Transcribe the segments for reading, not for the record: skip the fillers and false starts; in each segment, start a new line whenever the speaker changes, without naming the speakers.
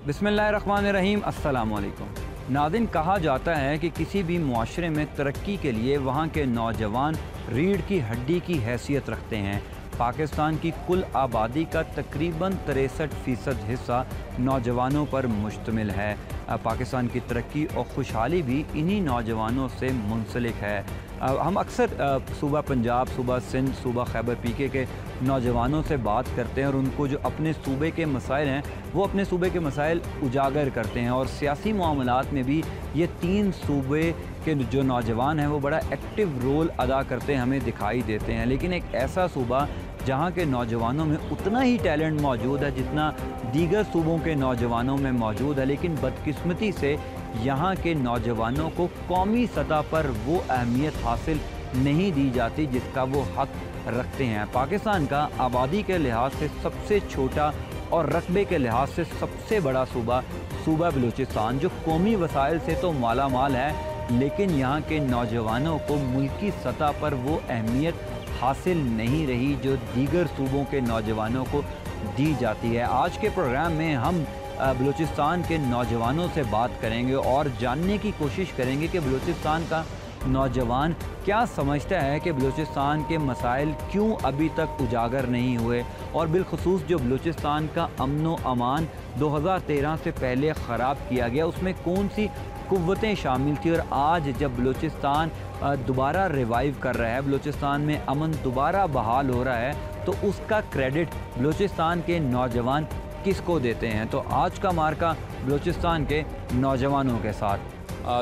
बिस्मिल्लाहिर्रहमानिर्रहीम। अस्सलाम वालेकुम। नाज़रीन, कहा जाता है कि किसी भी मुआशरे में तरक्की के लिए वहाँ के नौजवान रीढ़ की हड्डी की हैसियत रखते हैं। पाकिस्तान की कुल आबादी का तकरीबन 63% हिस्सा नौजवानों पर मुश्तमिल है। पाकिस्तान की तरक्की और खुशहाली भी इन्हीं नौजवानों से मुंसलिक है। हम अक्सर सूबा पंजाब, सूबा सिंध, सूबा खैबर पीके के नौजवानों से बात करते हैं और उनको जो अपने सूबे के मसाइल हैं वो अपने सूबे के मसाइल उजागर करते हैं। और सियासी मामलात में भी ये तीन सूबे के जो नौजवान हैं वो बड़ा एक्टिव रोल अदा करते हमें दिखाई देते हैं। लेकिन एक ऐसा सूबा जहाँ के नौजवानों में उतना ही टैलेंट मौजूद है जितना दीगर सूबों के नौजवानों में मौजूद है, लेकिन बदकिस्मती से यहाँ के नौजवानों को कौमी सतह पर वो अहमियत हासिल नहीं दी जाती जिसका वो हक रखते हैं। पाकिस्तान का आबादी के लिहाज से सबसे छोटा और रकबे के लिहाज से सबसे बड़ा सूबा बलूचिस्तान, जो कौमी वसाइल से तो माला माल है, लेकिन यहाँ के नौजवानों को मुल्की सतह पर वो अहमियत हासिल नहीं रही जो दीगर सूबों के नौजवानों को दी जाती है। आज के प्रोग्राम में हम बलूचिस्तान के नौजवानों से बात करेंगे और जानने की कोशिश करेंगे कि बलूचिस्तान का नौजवान क्या समझता है कि बलूचिस्तान के मसाइल क्यों अभी तक उजागर नहीं हुए, और बिलखुसूस जो बलूचिस्तान का अमन व अमान 2013 से पहले ख़राब किया गया उसमें कौन सी कुव्वतें शामिल थी, और आज जब बलूचिस्तान दोबारा रिवाइव कर रहा है, बलूचिस्तान में अमन दोबारा बहाल हो रहा है, तो उसका क्रेडिट बलूचिस्तान के नौजवान किसको देते हैं। तो आज का मार्का बलूचिस्तान के नौजवानों के साथ।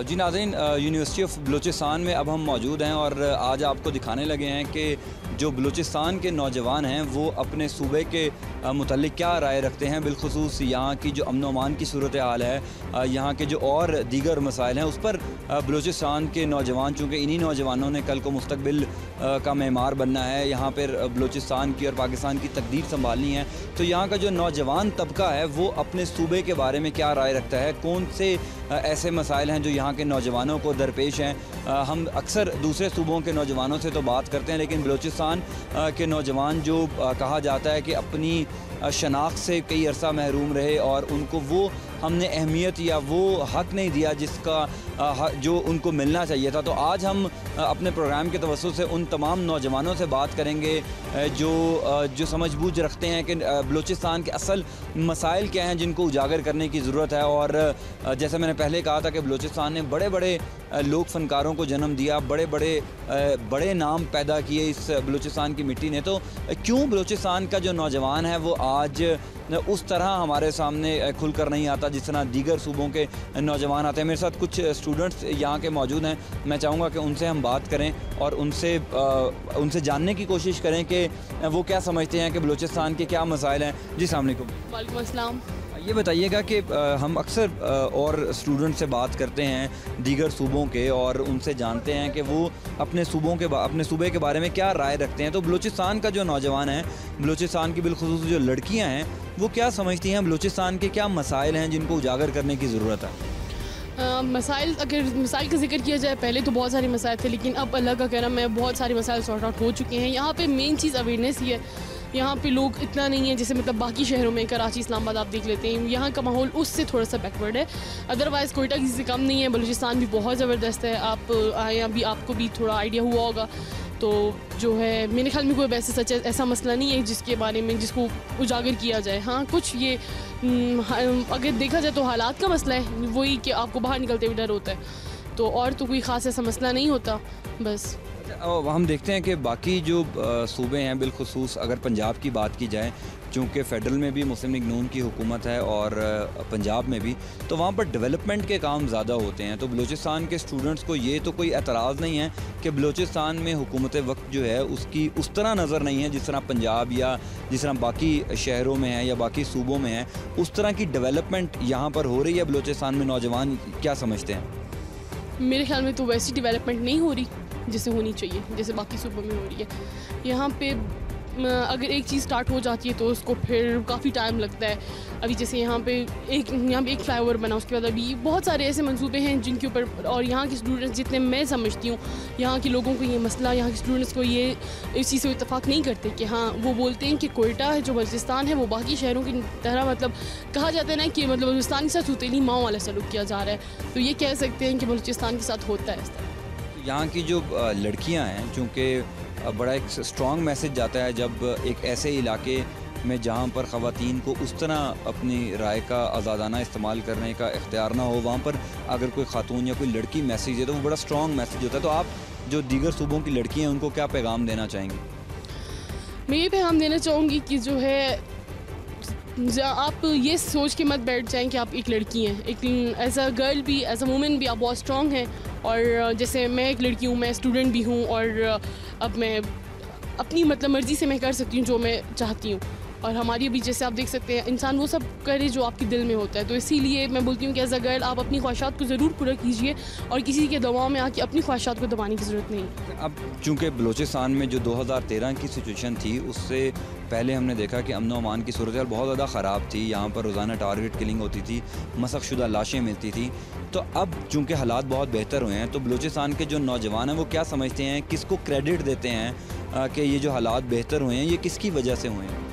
जी नाज़रीन, यूनिवर्सिटी ऑफ बलूचिस्तान में अब हम मौजूद हैं और आज आपको दिखाने लगे हैं कि जो बलूचिस्तान के नौजवान हैं वो अपने सूबे के मुतल्लिक़ क्या राय रखते हैं। बिलखुसूस यहाँ की जो अमन व अमान की सूरत हाल है, यहाँ के जो और दीगर मसाइल हैं उस पर बलूचिस्तान के नौजवान, चूँकि इन्हीं नौजवानों ने कल को मुस्तकबिल का मेमार बनना है, यहाँ पर बलूचिस्तान की और पाकिस्तान की तकदीर संभालनी है, तो यहाँ का जो नौजवान तबका है वो अपने सूबे के बारे में क्या राय रखता है, कौन से ऐसे मसाइल हैं जो यहाँ के नौजवानों को दरपेश हैं। हम अक्सर दूसरे सूबों के नौजवानों से तो बात करते हैं, लेकिन बलूचिस्तान के नौजवान जो कहा जाता है कि अपनी शनाख्त से कई अरसा महरूम रहे और उनको वो हमने अहमियत या वो हक़ नहीं दिया जिसका जो उनको मिलना चाहिए था। तो आज हम अपने प्रोग्राम के तवज्जुह से उन तमाम नौजवानों से बात करेंगे जो समझबूझ रखते हैं कि बलूचिस्तान के असल मसाइल क्या हैं जिनको उजागर करने की ज़रूरत है। और जैसे मैंने पहले कहा था कि बलूचिस्तान ने बड़े बड़े लोक फ़नकारों को जन्म दिया, बड़े नाम पैदा किए इस बलूचिस्तान की मिट्टी ने। तो क्यों बलूचिस्तान का जो नौजवान है वो आज उस तरह हमारे सामने खुलकर नहीं आता जिस तरह दीगर सूबों के नौजवान आते हैं। मेरे साथ कुछ स्टूडेंट्स यहाँ के मौजूद हैं, मैं चाहूँगा कि उनसे हम बात करें और उनसे जानने की कोशिश करें कि वो क्या समझते हैं कि बलूचिस्तान के क्या मसाइल हैं। जी अस्सलाम वालेकुम।
वालेकुम अस्सलाम।
ये बताइएगा कि हम अक्सर और स्टूडेंट से बात करते हैं दीगर सूबों के और उनसे जानते हैं कि वो अपने सूबे के बारे में क्या राय रखते हैं। तो बलूचिस्तान का जो नौजवान है, बलूचिस्तान की बिलखुसूस जो लड़कियां हैं, वो क्या समझती हैं बलूचिस्तान के क्या मसाइल हैं जिनको उजागर करने की ज़रूरत है।
मसाइल, अगर मिसाइल का जिक्र किया जाए, पहले तो बहुत सारे मसाइल थे, लेकिन अब अल्लाह का करम है बहुत सारे मसाइल सॉर्ट आउट हो चुके हैं। यहाँ पे मेन चीज़ अवेयरनेस ही है। यहाँ पे लोग इतना नहीं है जैसे मतलब बाकी शहरों में, कराची, इस्लामाबाद आप देख लेते हैं, यहाँ का माहौल उससे थोड़ा सा बैकवर्ड है। अदरवाइज़ कोयटा किसी से कम नहीं है, बलूचिस्तान भी बहुत ज़बरदस्त है। आप आए अभी आपको भी थोड़ा आइडिया हुआ होगा। तो जो है मेरे ख्याल में कोई वैसे सच ऐसा मसला नहीं है जिसके बारे में जिसको उजागर किया जाए। हाँ, कुछ ये अगर देखा जाए तो हालात का मसला है, वही कि आपको बाहर निकलते हुए डर होता है, तो और तो कोई ख़ास ऐसा मसला नहीं होता बस।
हम देखते हैं कि बाकी जो सूबे हैं, बिलखुसूस अगर पंजाब की बात की जाए, चूँकि फ़ेडरल में भी मुस्लिम लीग नून की हुकूमत है और पंजाब में भी, तो वहाँ पर डेवलपमेंट के काम ज़्यादा होते हैं। तो बलूचिस्तान के स्टूडेंट्स को ये तो कोई एतराज़ नहीं है कि बलूचिस्तान में हुकूमत वक्त जो है उसकी उस तरह नज़र नहीं है जिस तरह पंजाब या जिस तरह बाकी शहरों में है या बाकी सूबों में है, उस तरह की डेवलपमेंट यहाँ पर हो रही है। बलूचिस्तान में नौजवान क्या समझते हैं?
मेरे ख्याल में तो वैसी डेवलपमेंट नहीं हो रही जैसे होनी चाहिए, जैसे बाकी सूबों में हो रही है। यहाँ पे अगर एक चीज़ स्टार्ट हो जाती है तो उसको फिर काफ़ी टाइम लगता है। अभी जैसे यहाँ पे एक फ्लाईओवर बना, उसके बाद अभी बहुत सारे ऐसे मंसूबे हैं जिनके ऊपर, और यहाँ के स्टूडेंट्स जितने मैं समझती हूँ, यहाँ के लोगों को ये मसला, यहाँ के स्टूडेंट्स को ये इस चीज़ से इत्तेफाक नहीं करते कि हाँ, वो बोलते हैं कि कोयटा है जो बलूचिस्तान है वो बाकी शहरों की तरह, मतलब कहा जाता है ना कि मतलब बलूचिस्तान के साथ सुतीली माओ वाला सलूक किया जा रहा है, तो ये कह सकते हैं कि बलूचिस्तान के साथ होता है इस तरह।
यहाँ की जो लड़कियाँ हैं, चूँकि बड़ा एक स्ट्रॉन्ग मैसेज जाता है जब एक ऐसे इलाके में जहाँ पर ख़वातीन को उस तरह अपनी राय का आज़ादाना इस्तेमाल करने का इख्तियार ना हो, वहाँ पर अगर कोई खातून या कोई लड़की मैसेज दे तो वो बड़ा स्ट्रॉन्ग मैसेज होता है। तो आप जो दीगर सूबों की लड़कियाँ हैं उनको क्या पैगाम देना चाहेंगी?
मैं ये पैगाम देना चाहूँगी कि जो है आप ये सोच के मत बैठ जाएं कि आप एक लड़की हैं, एक एज अ गर्ल भी, एज अ वुमेन भी आप बहुत स्ट्रॉन्ग हैं। और जैसे मैं एक लड़की हूँ, मैं स्टूडेंट भी हूँ, और अब मैं अपनी मतलब मर्ज़ी से मैं कर सकती हूँ जो मैं चाहती हूँ। और हमारी भी जैसे आप देख सकते हैं, इंसान वो सब करे जो आपके दिल में होता है, तो इसीलिए मैं बोलती हूँ कि एज अ गर्ल आप अपनी ख्वाहिशात को ज़रूर पूरा कीजिए और किसी के दबाव में आके अपनी ख्वाहिशात को दबाने की ज़रूरत नहीं।
अब चूँकि बलूचिस्तान में जो 2013 की सिचुएशन थी, उससे पहले हमने देखा कि अमन व अमान की सूरत हाल बहुत ज़्यादा ख़राब थी। यहाँ पर रोज़ाना टारगेट किलिंग होती थी, मसख़शुदा लाशें मिलती थी। तो अब चूँकि हालात बहुत बेहतर हुए हैं, तो बलूचिस्तान के जो नौजवान हैं वो क्या समझते हैं, किसको क्रेडिट देते हैं कि ये जो हालात बेहतर हुए हैं ये किसकी वजह से हुए हैं?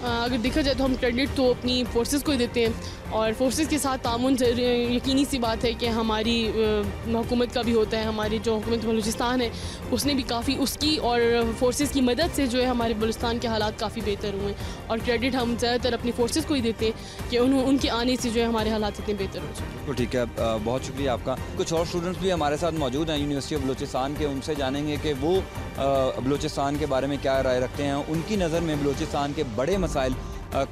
अगर देखा जाए तो हम क्रेडिट तो अपनी फोर्सेस को ही देते हैं, और फोर्सेस के साथ तामुन यकीनी सी बात है कि हमारी हुकूमत का भी होता है। हमारी जो हुकूमत बलूचिस्तान है उसने भी काफ़ी, उसकी और फोर्सेस की मदद से जो है हमारे बलूचिस्तान के हालात काफ़ी बेहतर हुए हैं, और क्रेडिट हम ज़्यादातर अपनी फोर्सेस को ही देते हैं कि उनके आने से जो है हमारे हालात इतने बेहतर हो चुके।
तो ठीक है, बहुत शुक्रिया आपका। कुछ और स्टूडेंट्स भी हमारे साथ मौजूद हैं यूनिवर्सिटी ऑफ बलूचिस्तान के, उनसे जानेंगे कि वो बलूचिस्तान के बारे में क्या राय रखते हैं, उनकी नज़र में बलूचिस्तान के बड़े मसाइल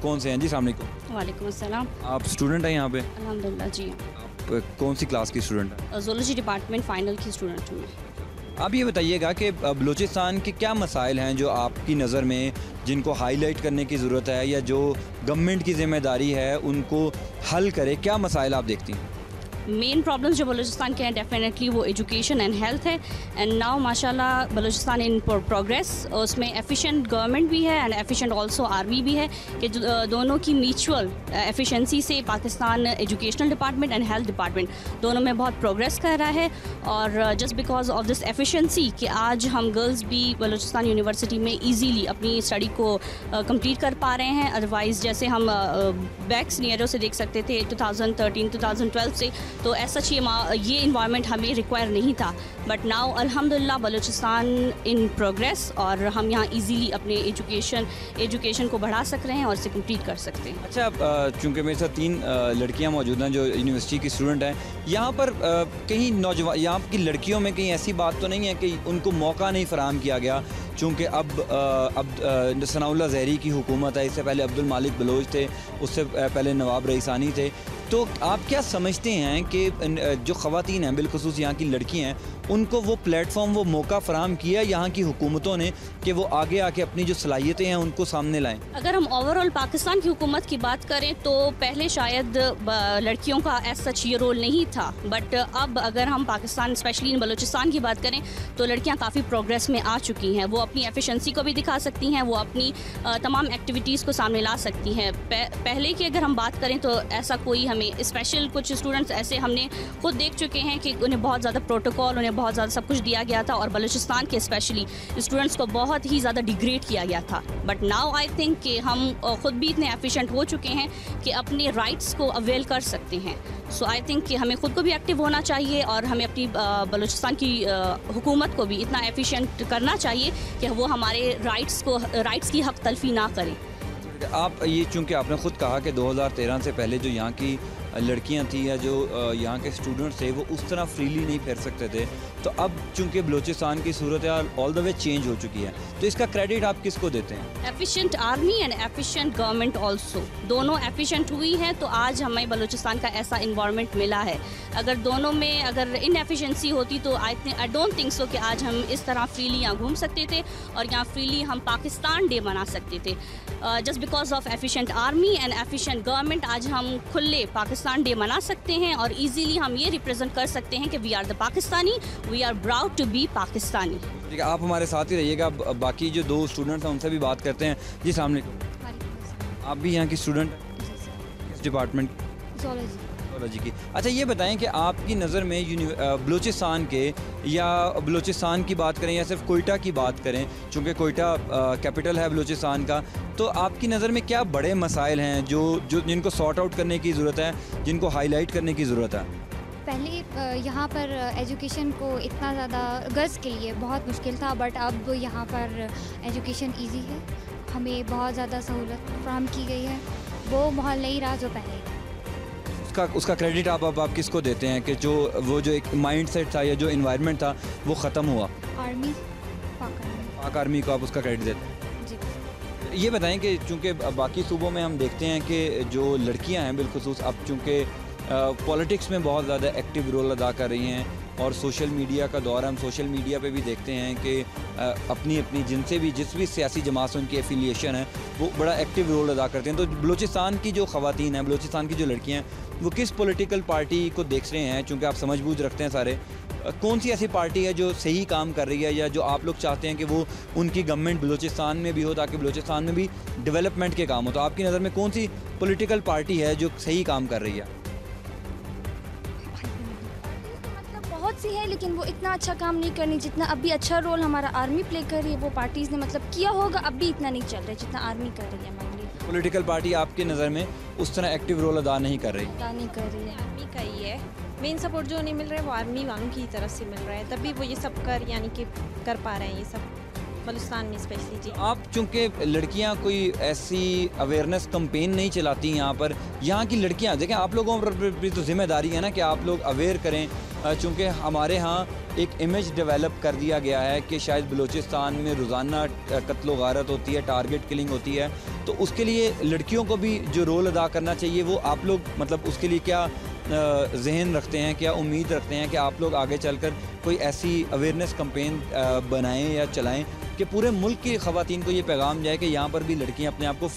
कौन से हैं। जी अस्सलाम वालेकुम।
वालेकुम अस्सलाम।
आप स्टूडेंट हैं यहाँ पे?
अल्हम्दुलिल्लाह जी।
आप कौन सी क्लास की स्टूडेंट हैं?
ज़ूलॉजी डिपार्टमेंट फ़ाइनल की स्टूडेंट हूँ मैं।
आप ये बताइएगा कि बलूचिस्तान के क्या मसाइल हैं जो आपकी नज़र में जिनको हाईलाइट करने की ज़रूरत है, या जो गवर्नमेंट की ज़िम्मेदारी है उनको हल करे, क्या मसाइल आप देखती हैं?
मेन प्रॉब्लम्स जो बलूचिस्तान के हैं डेफिनेटली वो एजुकेशन एंड हेल्थ है। एंड नाउ माशाल्लाह बलूचिस्तान इन प्रोग्रेस, उसमें एफिशिएंट गवर्नमेंट भी है एंड एफिशिएंट आल्सो आर्मी भी है, कि दोनों की म्यूचुअल एफिशिएंसी से Pakistan educational department and health department दोनों में बहुत प्रोग्रेस कर रहा है। और just because of this efficiency कि आज हम गर्ल्स भी बलूचिस्तान यूनिवर्सिटी में ईजीली अपनी स्टडी को कंप्लीट कर पा रहे हैं। अदरवाइज़ जैसे हम बैक सीनियरों से देख सकते थे 2013-2012 से, तो ऐसा ये इन्वायरमेंट हमें रिक्वायर नहीं था। बट नाउ अल्हम्दुलिल्लाह बलूचिस्तान इन प्रोग्रेस, और हम यहाँ इजीली अपने एजुकेशन को बढ़ा सक रहे हैं और इसे कंप्लीट कर सकते हैं।
अच्छा, चूँकि मेरे साथ 3 लड़कियाँ मौजूद हैं जो यूनिवर्सिटी की स्टूडेंट हैं, यहाँ पर कहीं नौजवान, यहाँ की लड़कियों में कहीं ऐसी बात तो नहीं है कि उनको मौका नहीं फराहम किया गया? चूँकि अब सनाउल्लाह ज़हरी की हुकूमत है, इससे पहले अब्दुल मालिक बलोच थे, उससे पहले नवाब रईसानी थे। तो आप क्या समझते हैं कि जो ख़वातीन हैं, बिलखुसूस यहाँ की लड़की हैं, उनको वो प्लेटफॉर्म, वो मौका फराहम किया यहाँ की हुकूमतों ने कि वो आगे आके अपनी जो सलाहियतें हैं उनको सामने लाएं?
अगर हम ओवरऑल पाकिस्तान की हुकूमत की बात करें तो पहले शायद लड़कियों का एज सच ये रोल नहीं था, बट अब अगर हम पाकिस्तान स्पेशली इन बलूचिस्तान की बात करें तो लड़कियां काफ़ी प्रोग्रेस में आ चुकी हैं। वो अपनी एफिशिएंसी को भी दिखा सकती हैं, वो अपनी तमाम एक्टिविटीज़ को सामने ला सकती हैं। पहले की अगर हम बात करें तो ऐसा कोई हमें स्पेशल, कुछ स्टूडेंट्स ऐसे हमने खुद देख चुके हैं कि उन्हें बहुत ज़्यादा प्रोटोकॉल, उन्हें बहुत ज़्यादा सब कुछ दिया गया था, और बलूचिस्तान के स्पेशली स्टूडेंट्स को बहुत ही ज़्यादा डिग्रेड किया गया था। बट नाउ आई थिंक कि हम खुद भी इतने एफिशिएंट हो चुके हैं कि अपने राइट्स को अवेल कर सकते हैं। सो आई थिंक कि हमें खुद को भी एक्टिव होना चाहिए, और हमें अपनी बलूचिस्तान की हुकूमत को भी इतना एफिशिएंट करना चाहिए कि वो हमारे राइट्स की हक तलफी ना करें।
आप ये, चूँकि आपने ख़ुद कहा कि 2013 से पहले जो यहाँ की लड़कियां थी या जो यहाँ के स्टूडेंट्स थे वो उस तरह फ्रीली नहीं फिर सकते थे, तो अब चूँकि बलूचिस्तान की सूरत ऑल द वे चेंज हो चुकी है, तो इसका क्रेडिट आप किसको देते हैं?
Efficient army and efficient government also, दोनों एफिशिएंट हुई हैं तो आज हमें बलूचिस्तान का ऐसा इन्वायरमेंट मिला है। अगर दोनों में अगर इनएफिशिएंसी होती तो आई डोंट थिंक सो कि आज हम इस तरह फ्रीली यहाँ घूम सकते थे और यहाँ फ्रीली हम पाकिस्तान डे मना सकते थे। Just because of efficient army and efficient government आज हम खुले पाकिस्तान पाकिस्तान डे मना सकते हैं और इजीली हम ये रिप्रेजेंट कर सकते हैं कि we are the Pakistani, we are proud to be Pakistani.
ठीक है, आप हमारे साथ ही रहिएगा। बाकी जो दो स्टूडेंट्स हैं उनसे भी बात करते हैं। जी सामने, आप भी यहाँ की स्टूडेंट, किस डिपार्टमेंट? ज़ूलॉजी की। अच्छा ये बताएं कि आपकी नज़र में बलूचिस्तान के, या बलूचिस्तान की बात करें या सिर्फ कोयटा की बात करें, चूँकि कोयटा कैपिटल है बलूचिस्तान का, तो आपकी नज़र में क्या बड़े मसाइल हैं जो जिनको सॉर्ट आउट करने की ज़रूरत है, जिनको हाईलाइट करने की ज़रूरत है?
पहले यहाँ पर एजुकेशन को इतना ज़्यादा गर्ल्स के लिए बहुत मुश्किल था, बट अब यहाँ पर एजुकेशन इजी है, हमें बहुत ज़्यादा सहूलत फराहम की गई है। वो माहौल नहीं रहा जो पहले।
उसका क्रेडिट आप किसको देते हैं कि वो जो एक माइंडसेट था या जो एनवायरनमेंट था वो ख़त्म हुआ?
आर्मी,
पाक आर्मी को आप उसका क्रेडिट देते हैं?
जी।
ये बताएं कि चूँकि बाकी सूबों में हम देखते हैं कि जो लड़कियां हैं बिलखुसूस अब चूँकि पॉलिटिक्स में बहुत ज़्यादा एक्टिव रोल अदा कर रही हैं, और सोशल मीडिया का दौर, हम सोशल मीडिया पे भी देखते हैं कि अपनी जिनसे भी जिस भी सियासी जमात से उनकी एफिलिएशन है वो बड़ा एक्टिव रोल अदा करते हैं। तो बलूचिस्तान की जो ख़वातीन हैं, बलूचिस्तान की जो लड़कियां हैं, वो किस पॉलिटिकल पार्टी को देख रहे हैं? चूँकि आप समझ बूझ रखते हैं सारे, कौन सी ऐसी पार्टी है जो सही काम कर रही है, या जो आप लोग चाहते हैं कि वो उनकी गवर्नमेंट बलूचिस्तान में भी हो ताकि बलूचिस्तान में भी डेवलपमेंट के काम हो? तो आपकी नज़र में कौन सी पॉलिटिकल पार्टी है जो सही काम कर रही है?
बहुत सी है, लेकिन वो इतना अच्छा काम नहीं करनी जितना अभी अच्छा रोल हमारा आर्मी प्ले कर रही है। वो पार्टीज़ ने मतलब किया होगा, अब भी इतना नहीं चल रहा है जितना आर्मी कर रही है हमारे लिए।
पॉलिटिकल पार्टी आपकी नज़र में उस तरह एक्टिव रोल अदा नहीं कर रही?
नहीं कर रही है।
आर्मी का ही है मेन सपोर्ट, जो नहीं मिल रहा है वो आर्मी वालों की तरफ से मिल रहा है, तभी वो ये सब कर पा रहे हैं ये सब बलूचिस्तान में स्पेशली। जी,
आप चूँकि लड़कियां कोई ऐसी अवेयरनेस कैंपेन नहीं चलाती यहाँ पर, यहाँ की लड़कियाँ देखें, आप लोगों पर भी तो जिम्मेदारी है ना कि आप लोग अवेयर करें। चूँकि हमारे यहाँ एक इमेज डेवलप कर दिया गया है कि शायद बलूचिस्तान में रोज़ाना कत्ल गारत होती है, टारगेट किलिंग होती है, तो उसके लिए लड़कियों को भी जो रोल अदा करना चाहिए वो आप लोग मतलब उसके लिए क्या जहन रखते हैं, क्या उम्मीद रखते हैं कि आप लोग आगे चलकर कोई ऐसी अवेयरनेस कैंपेन बनाएं या चलाएं कि पूरे मुल्क की ख़वातीन को ये पैगाम जाए कि यहाँ पर भी लड़कियाँ अपने आप को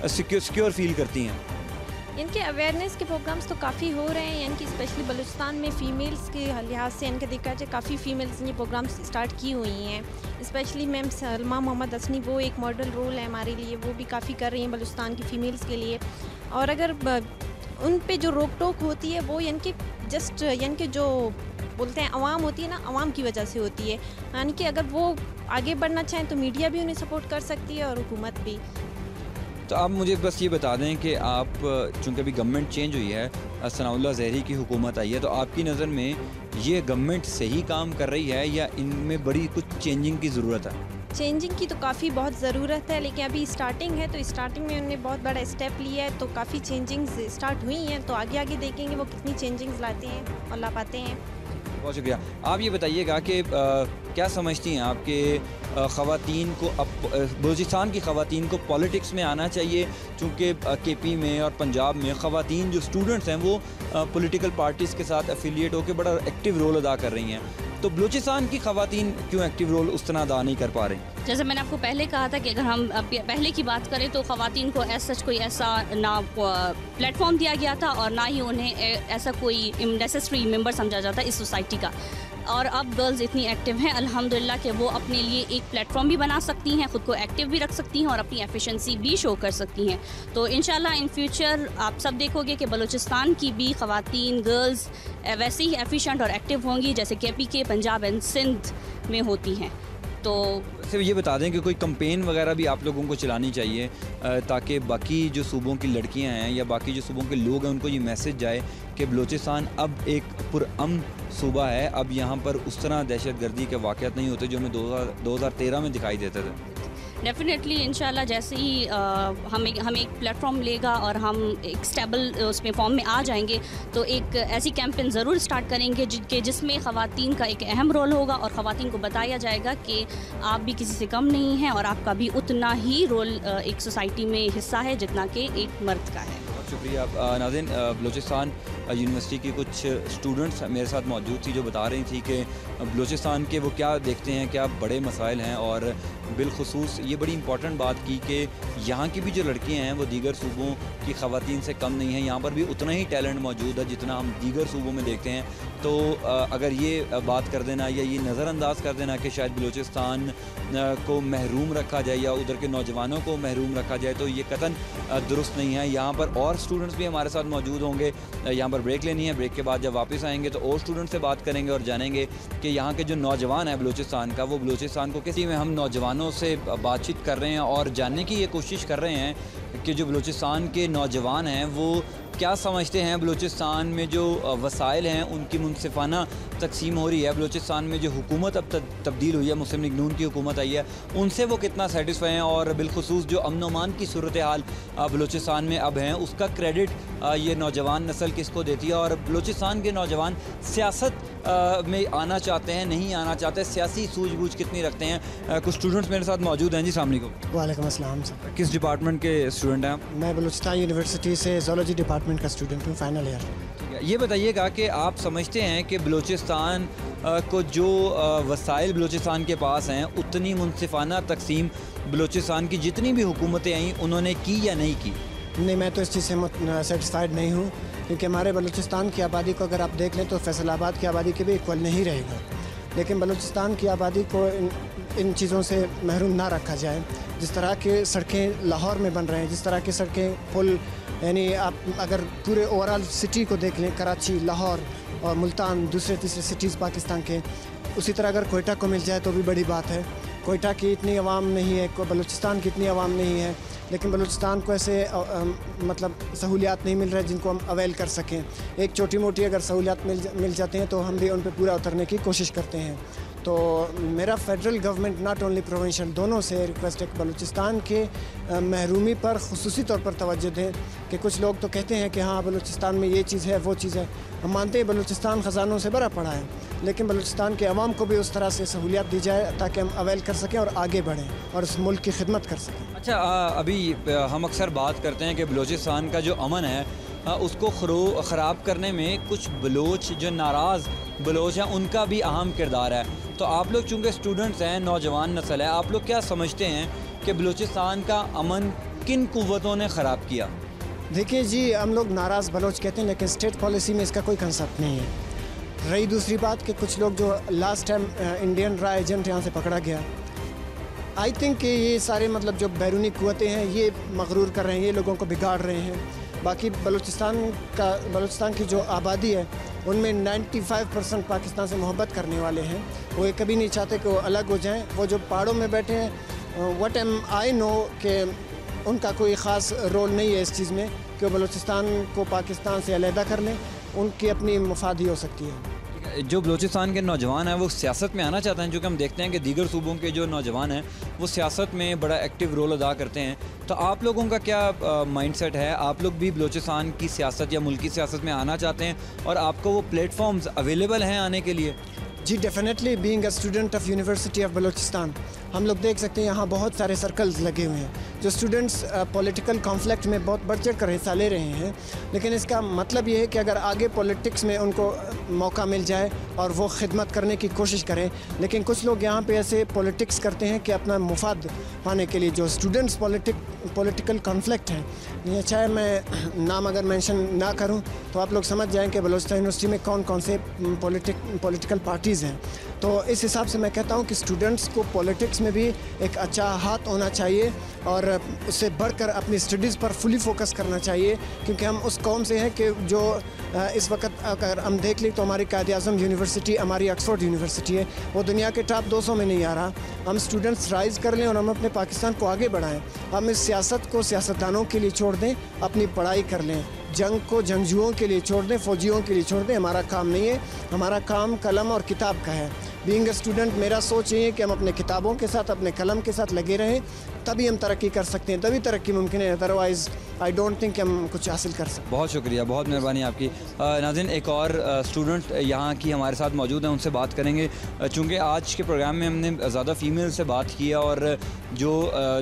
सिक्योर फील करती हैं?
इनके अवेयरनेस के प्रोग्राम्स तो काफ़ी हो रहे हैं, यानी कि स्पेशली बलूचिस्तान में फ़ीमेल्स के लिहाज से इनके देखा जाए काफ़ी फ़ीमेल्स ने प्रोग्राम्स स्टार्ट की हुई हैं। स्पेशली मैम सलमा मोहम्मद असनी, वो एक मॉडल रोल है हमारे लिए, वो भी काफ़ी कर रही हैं बलूचिस्तान की फ़ीमेल्स के लिए। और अगर उन पे जो रोक टोक होती है वो यानी कि जो बोलते हैं अवाम होती है ना, अवाम की वजह से होती है, यानी कि अगर वो आगे बढ़ना चाहें तो मीडिया भी उन्हें सपोर्ट कर सकती है और हुकूमत भी।
तो आप मुझे बस ये बता दें कि आप चूँकि अभी गवर्नमेंट चेंज हुई है, सनाउल्लाह ज़हरी की हुकूमत आई है, तो आपकी नज़र में ये गवर्नमेंट सही काम कर रही है या इनमें बड़ी कुछ चेंजिंग की ज़रूरत है?
चेंजिंग की तो काफ़ी बहुत ज़रूरत है, लेकिन अभी स्टार्टिंग है, तो स्टार्टिंग में उन्होंने बहुत बड़ा स्टेप लिया है, तो काफ़ी चेंजिंग्स स्टार्ट हुई हैं, तो आगे देखेंगे वो कितनी चेंजिंग्स लाते हैं और ला पाते हैं।
बहुत शुक्रिया। आप ये बताइएगा कि क्या समझती हैं आप कि ख़वातीन को बलूचिस्तान की ख़वातीन को पॉलिटिक्स में आना चाहिए? चूँकि KP में और पंजाब में ख़वातीन जो स्टूडेंट्स हैं वो पॉलिटिकल पार्टीज़ के साथ एफिलिएट होकर बड़ा एक्टिव रोल अदा कर रही हैं, तो बलूचिस्तान की ख़वातीन क्यों एक्टिव रोल उस तरह अदा नहीं कर पा रही?
जैसे मैंने आपको पहले कहा था कि अगर हम पहले की बात करें तो ख़वातीन को सच कोई ऐसा ना प्लेटफॉर्म दिया गया था और ना ही उन्हें ऐसा कोई नेसेसरी मेंबर समझा जाता इस सोसाइटी का। और अब गर्ल्स इतनी एक्टिव हैं अल्हम्दुलिल्लाह कि वो अपने लिए एक प्लेटफॉर्म भी बना सकती हैं, ख़ुद को एक्टिव भी रख सकती हैं और अपनी एफिशिएंसी भी शो कर सकती हैं। तो इंशाल्लाह इन फ्यूचर आप सब देखोगे कि बलूचिस्तान की भी ख़वातीन गर्ल्स वैसे ही एफिशिएंट और एक्टिव होंगी जैसे KPK पंजाब एंड सिंध में होती हैं। तो
सिर्फ ये बता दें कि कोई कैंपेन वगैरह भी आप लोगों को चलानी चाहिए ताकि बाकी जो सूबों की लड़कियां हैं या बाकी जो सूबों के लोग हैं उनको ये मैसेज जाए कि बलूचिस्तान अब एक पुरअमन सूबा है, अब यहाँ पर उस तरह दहशतगर्दी के वाक़यात नहीं होते जो हमें 2013 में दिखाई देते थे।
डेफिनेटली इंशाल्लाह जैसे ही हमें एक प्लेटफॉर्म लेगा और हम एक स्टेबल उसमें फॉर्म में आ जाएंगे तो एक ऐसी कैंपेन ज़रूर स्टार्ट करेंगे जिसमें ख़वातीन का एक अहम रोल होगा और ख़वातीन को बताया जाएगा कि आप भी किसी से कम नहीं हैं और आपका भी उतना ही रोल एक सोसाइटी में हिस्सा है जितना कि एक मर्द का है।
बहुत शुक्रिया नाज़रीन, बलूचिस्तान यूनिवर्सिटी की कुछ स्टूडेंट्स मेरे साथ मौजूद थी जो बता रही थी कि बलूचिस्तान के वो क्या देखते हैं, क्या बड़े मसाइल हैं, और बिलखुसूस ये बड़ी इंपॉर्टेंट बात की कि यहाँ की भी जो लड़कियाँ हैं वो दीगर सूबों की ख़वातीन से कम नहीं हैं। यहाँ पर भी उतना ही टैलेंट मौजूद है जितना हम दीगर सूबों में देखते हैं। तो अगर ये बात कर देना या ये नज़रअंदाज कर देना कि शायद बलूचिस्तान को महरूम रखा जाए या उधर के नौजवानों को महरूम रखा जाए, तो ये कतन दुरुस्त नहीं है। यहाँ पर और स्टूडेंट्स भी हमारे साथ मौजूद होंगे। यहाँ पर ब्रेक लेनी है, ब्रेक के बाद जब वापस आएंगे तो और स्टूडेंट से बात करेंगे और जानेंगे कि यहाँ के जो नौजवान है बलूचिस्तान का, वो बलूचिस्तान को किसी में हम नौजवानों से बातचीत कर रहे हैं और जानने की ये कोशिश कर रहे हैं कि जो बलूचिस्तान के नौजवान हैं वो क्या समझते हैं बलूचिस्तान में जो वसाइल हैं उनकी मुनसिफाना तकसीम हो रही है, बलूचिस्तान में जो हुकूमत अब तब्दील हुई है, मुस्लिम लीग नून की हुकूमत आई है, उनसे वो कितना सेटिस्फाई हैं, और बिलखुसूस जो अमन अमान की सूरत हाल बलूचिस्तान में अब हैं उसका क्रेडिट ये नौजवान नस्ल किसको देती है, और बलूचिस्तान के नौजवान सियासत में आना चाहते हैं, नहीं आना चाहते, सियासी सूझबूझ कितनी रखते हैं। कुछ स्टूडेंट्स मेरे साथ मौजूद हैं जी। अस्सलाम वालेकुम।
वालेकुम अस्सलाम सर।
किस डिपार्टमेंट के स्टूडेंट हैं आप?
मैं बलूचिस्तान यूनिवर्सिटी से ज़ूलॉजी डिपार्टमेंट का स्टूडेंट हूँ, फाइनल ईयर।
ये बताइएगा कि आप समझते हैं कि बलूचिस्तान को जो वसाइल बलूचिस्तान के पास हैं उतनी मुनसिफाना तकसीम बलूचिस्तान की जितनी भी हुकूमतें आई उन्होंने की या नहीं की?
नहीं, मैं तो इस चीज़ से सेटिस्फाइड नहीं हूँ, क्योंकि हमारे बलूचिस्तान की आबादी को अगर आप देख लें तो फैसलाबाद की आबादी के भी इक्वल नहीं रहेगा, लेकिन बलूचिस्तान की आबादी को इन चीज़ों से महरूम ना रखा जाए। जिस तरह के सड़कें लाहौर में बन रहे हैं, जिस तरह की सड़कें पुल, यानी आप अगर पूरे ओवरऑल सिटी को देख लें, कराची, लाहौर और मुल्तान, दूसरे तीसरे सिटीज़ पाकिस्तान के, उसी तरह अगर कोयटा को मिल जाए तो भी बड़ी बात है। कोयटा की इतनी आवाम नहीं है, बलूचिस्तान की इतनी आवाम नहीं है, लेकिन बलूचिस्तान को ऐसे मतलब सहूलियात नहीं मिल रहे जिनको हम अवेल कर सकें। एक छोटी मोटी अगर सहूलियात मिल जाते हैं तो हम भी उन पर पूरा उतरने की कोशिश करते हैं। तो मेरा federal government not only provincial दोनों से रिक्वेस्ट है कि बलूचिस्तान के महरूमी पर खुसूसी तौर पर तवज्जो दें। कि कुछ लोग तो कहते हैं कि हाँ बलूचिस्तान में ये चीज़ है, वो चीज़ है। हम मानते हैं बलूचिस्तान ख़जानों से भरा पड़ा है, लेकिन बलूचिस्तान के अवाम को भी उस तरह से सहूलियात दी जाए ताकि हम अवेल कर सकें और आगे बढ़ें और इस मुल्क की खिदमत कर सकें।
अच्छा, अभी हम अक्सर बात करते हैं कि बलूचिस्तान का जो अमन है उसको ख़राब करने में कुछ बलोच जो नाराज़ बलोच हैं उनका भी अहम किरदार है। तो आप लोग चूँकि स्टूडेंट्स हैं, नौजवान नस्ल है, आप लोग क्या समझते हैं कि बलूचिस्तान का अमन किन कुव्वतों ने ख़राब किया?
देखिए जी, हम लोग नाराज़ बलोच कहते हैं, लेकिन स्टेट पॉलिसी में इसका कोई कंसेप्ट नहीं है। रही दूसरी बात कि कुछ लोग जो last time Indian raw agent यहाँ से पकड़ा गया, आई थिंक कि ये सारे मतलब जो बैरूनी कुव्वतें हैं ये मगरूर कर रहे हैं, ये लोगों को बिगाड़ रहे हैं। बाकी बलूचिस्तान की जो आबादी है उनमें 95% पाकिस्तान से मोहब्बत करने वाले हैं। वो ये कभी नहीं चाहते कि वो अलग हो जाएं। वो जो पहाड़ों में बैठे हैं, व्हाट एम आई नो कि उनका कोई ख़ास रोल नहीं है इस चीज़ में कि वो बलूचिस्तान को पाकिस्तान से अलहदा कर लें। उनकी अपनी मुफादी हो सकती है।
जो बलूचिस्तान के नौजवान हैं वो सियासत में आना चाहते हैं, जो कि हम देखते हैं कि दीगर सूबों के जो नौजवान हैं वो सियासत में बड़ा एक्टिव रोल अदा करते हैं। तो आप लोगों का क्या माइंडसेट है? आप लोग भी बलूचिस्तान की सियासत या मुल्की सियासत में आना चाहते हैं और आपको वो प्लेटफॉर्म्स अवेलेबल हैं आने के लिए?
जी definitely, being a student of University of Balochistan हम लोग देख सकते हैं यहाँ बहुत सारे सर्कल्स लगे हुए हैं जो स्टूडेंट्स पॉलिटिकल कॉन्फ्लिक्ट में बहुत बढ़ चढ़ कर हिस्सा ले रहे हैं। लेकिन इसका मतलब ये है कि अगर आगे पॉलिटिक्स में उनको मौका मिल जाए और वो खिदमत करने की कोशिश करें, लेकिन कुछ लोग यहाँ पे ऐसे पॉलिटिक्स करते हैं कि अपना मुफाद पाने के लिए जो स्टूडेंट्स पॉलिटिकल कॉन्फ्लिक्ट हैं, चाहे मैं नाम अगर मेंशन ना करूँ तो आप लोग समझ जाएँ कि बलूचिस्तान यूनिवर्सिटी में कौन कौन से पॉलिटिकल पार्टीज़ हैं। तो इस हिसाब से मैं कहता हूँ कि स्टूडेंट्स को पॉलिटिक्स में भी एक अच्छा हाथ होना चाहिए और उससे बढ़कर अपनी स्टडीज़ पर फुली फोकस करना चाहिए, क्योंकि हम उस कौम से हैं कि जो इस वक्त अगर हम देख लें तो हमारी कायद-ए-आज़म यूनिवर्सिटी, हमारी ऑक्सफोर्ड यूनिवर्सिटी है, वो दुनिया के टॉप 200 में नहीं आ रहा। हम स्टूडेंट्स राइज़ कर लें और हम अपने पाकिस्तान को आगे बढ़ाएँ। हम इस सियासत को सियासतदानों के लिए छोड़ दें, अपनी पढ़ाई कर लें। जंग को जंगजुओं के लिए छोड़ दें, फ़ौजियों के लिए छोड़ दें। हमारा काम नहीं है, हमारा काम कलम और किताब का है। बीइंग ए स्टूडेंट मेरा सोच ये है कि हम अपने किताबों के साथ, अपने कलम के साथ लगे रहें, तभी हम तरक्की कर सकते हैं, तभी तरक्की मुमकिन है। अदरवाइज़ आई डोंट थिंक हम कुछ हासिल कर सकते।
बहुत शुक्रिया, बहुत मेहरबानी आपकी। नाज़रीन, एक और स्टूडेंट यहाँ की हमारे साथ मौजूद हैं, उनसे बात करेंगे। चूँकि आज के प्रोग्राम में हमने ज़्यादा फ़ीमेल से बात की है और जो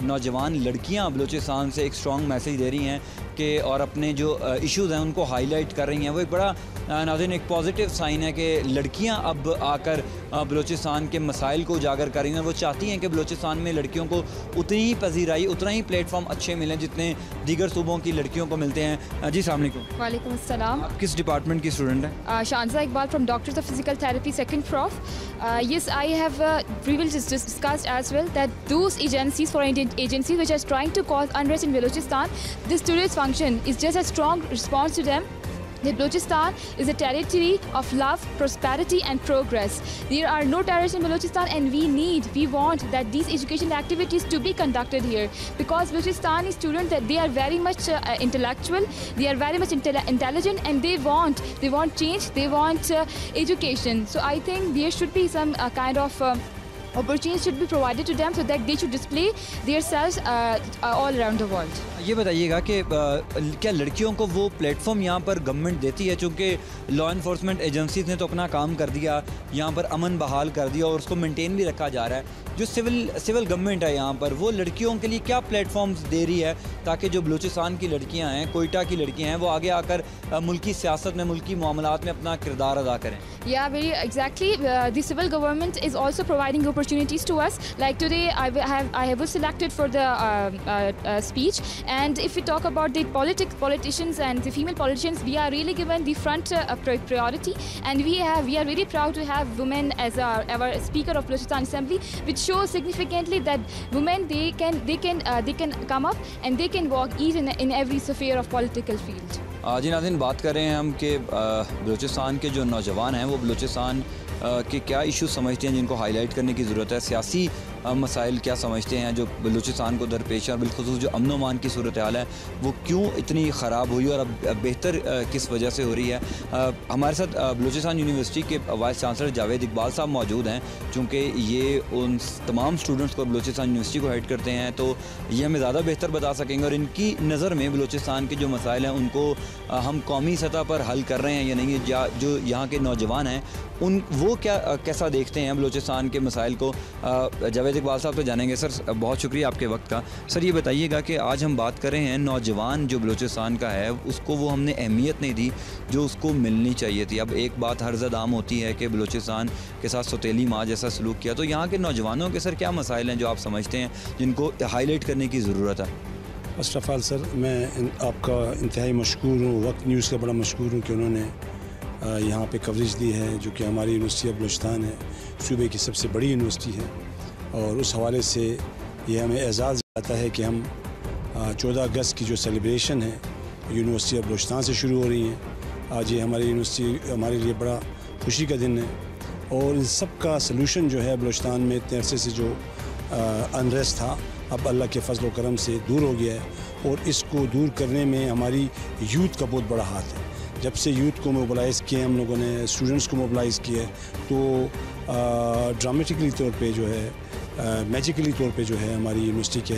नौजवान लड़कियाँ बलूचिस्तान से एक स्ट्रॉन्ग मैसेज दे रही हैं कि और अपने जो इश्यूज़ हैं उनको हाईलाइट कर रही हैं, वो एक बड़ा नाज़रीन एक पॉजिटिव साइन है कि लड़कियां अब आकर बलूचिस्तान के मसाइल को उजागर कर रही हैं। वो चाहती हैं कि बलूचिस्तान में लड़कियों को उतनी ही पजीराई, उतना ही प्लेटफॉर्म अच्छे मिलें जितने दीगर सूबों की लड़कियों को मिलते हैं। जी अस्सलाम वालेकुम।
वालेकुम अस्सलाम।
आप किस डिपार्टमेंट की स्टूडेंट हैं?
Shanza Iqbal from doctors of physical therapy second prof. Yes, I have previously discussed as well that those agencies, foreign agencies which are trying to cause unrest in Balochistan, this today's function is just a strong response to them. That Balochistan is a territory of love, prosperity and progress. There are no terrorists in Balochistan and we want that these educational activities to be conducted here, because Balochistan students, that they are very much intellectual, they are very much intelligent, and they want change, they want education. So I think there should be some kind of opportunities should be provided to them so that they should display their selves all around the world.
ये बताइएगा कि क्या लड़कियों को वो platform यहाँ पर government देती है? चूँकि लॉ इन्फोर्समेंट एजेंसीज ने तो अपना काम कर दिया, यहाँ पर अमन बहाल कर दिया और उसको मेंटेन भी रखा जा रहा है। जो सिविल गवर्नमेंट है यहाँ पर, वो लड़कियों के लिए क्या प्लेटफॉर्म्स दे रही है ताकि जो बलूचिस्तान की लड़कियाँ हैं, कोयटा की लड़कियाँ हैं, वो आगे आकर मुल्की सियासत में, मुल्की मामलात में अपना किरदार अदा करें?
Yeah, very exactly. The civil government is also providing opportunities to us. Like today, I was selected for the speech, and if we talk about the politicians and the female politicians, we are really given the front priority, and we are very proud to have women as our Speaker of Balochistan Assembly, which shows significantly that women they can come up and they can walk each in every sphere of political field.
जी नाज़रीन, बात कर रहे हैं हम कि बलूचिस्तान के जो नौजवान हैं वो बलूचिस्तान के क्या इश्यूज समझते हैं जिनको हाईलाइट करने की ज़रूरत है, सियासी मसाइल क्या समझते हैं जो बलूचिस्तान को दरपेश है, और बिलखुसूस जो अमन मान की सूरत हाल है वो क्यों इतनी ख़राब हुई और अब बेहतर किस वजह से हो रही है। हमारे साथ बलूचिस्तान यूनिवर्सिटी के वाइस चांसलर जावेद इकबाल साहब मौजूद हैं। चूँकि ये उन तमाम स्टूडेंट्स को बलूचिस्तान यूनिवर्सिटी को हेड करते हैं तो ये हमें ज़्यादा बेहतर बता सकेंगे और इनकी नज़र में बलूचिस्तान के जो मसाइल हैं उनको हम कौमी सतह पर हल कर रहे हैं या नहीं, जो यहाँ के नौजवान हैं वो कैसा देखते हैं बलूचिस्तान के मसाइल को। जावेद इकबाल साहब तो जानेंगे। सर बहुत शुक्रिया आपके वक्त का। सर ये बताइएगा कि आज हम बात कर रहे हैं नौजवान जो बलूचिस्तान का है उसको वो हमने अहमियत नहीं दी जो उसको मिलनी चाहिए थी। अब एक बात हर ज़द आम होती है कि बलूचिस्तान के साथ सौतेली माँ जैसा सलूक किया, तो यहाँ के नौजवानों के सर क्या मसाइल हैं जो आप समझते हैं जिनको हाईलाइट करने की ज़रूरत है?
फर्स्ट ऑफ ऑल सर मैं आपका इंतहाई मशकूर हूँ, वक्त न्यूज़ का बड़ा मशकूर हूँ कि उन्होंने यहाँ पे कवरेज दी है, जो कि हमारी यूनिवर्सिटी ऑफ बलूचिस्तान है, सूबे की सबसे बड़ी यूनिवर्सिटी है, और उस हवाले से ये हमें एजाज़ आता है कि हम 14 अगस्त की जो सेलिब्रेशन है यूनिवर्सिटी ऑफ बलूचिस्तान से शुरू हो रही हैं। आज ये हमारी यूनिवर्सिटी हमारे लिए बड़ा खुशी का दिन है और इन सब का सलूशन जो है बलूचिस्तान में इतने अरसे से जो अनरेस्ट था अब अल्लाह के फजल व करम से दूर हो गया है, और इसको दूर करने में हमारी यूथ का बहुत बड़ा हाथ है। जब से यूथ को मोबलाइज़ किया हम लोगों ने, स्टूडेंट्स को मोबलाइज़ किया, तो ड्रामेटिकली तौर पे जो है मैजिकली तौर पे जो है हमारी यूनिवर्सिटी के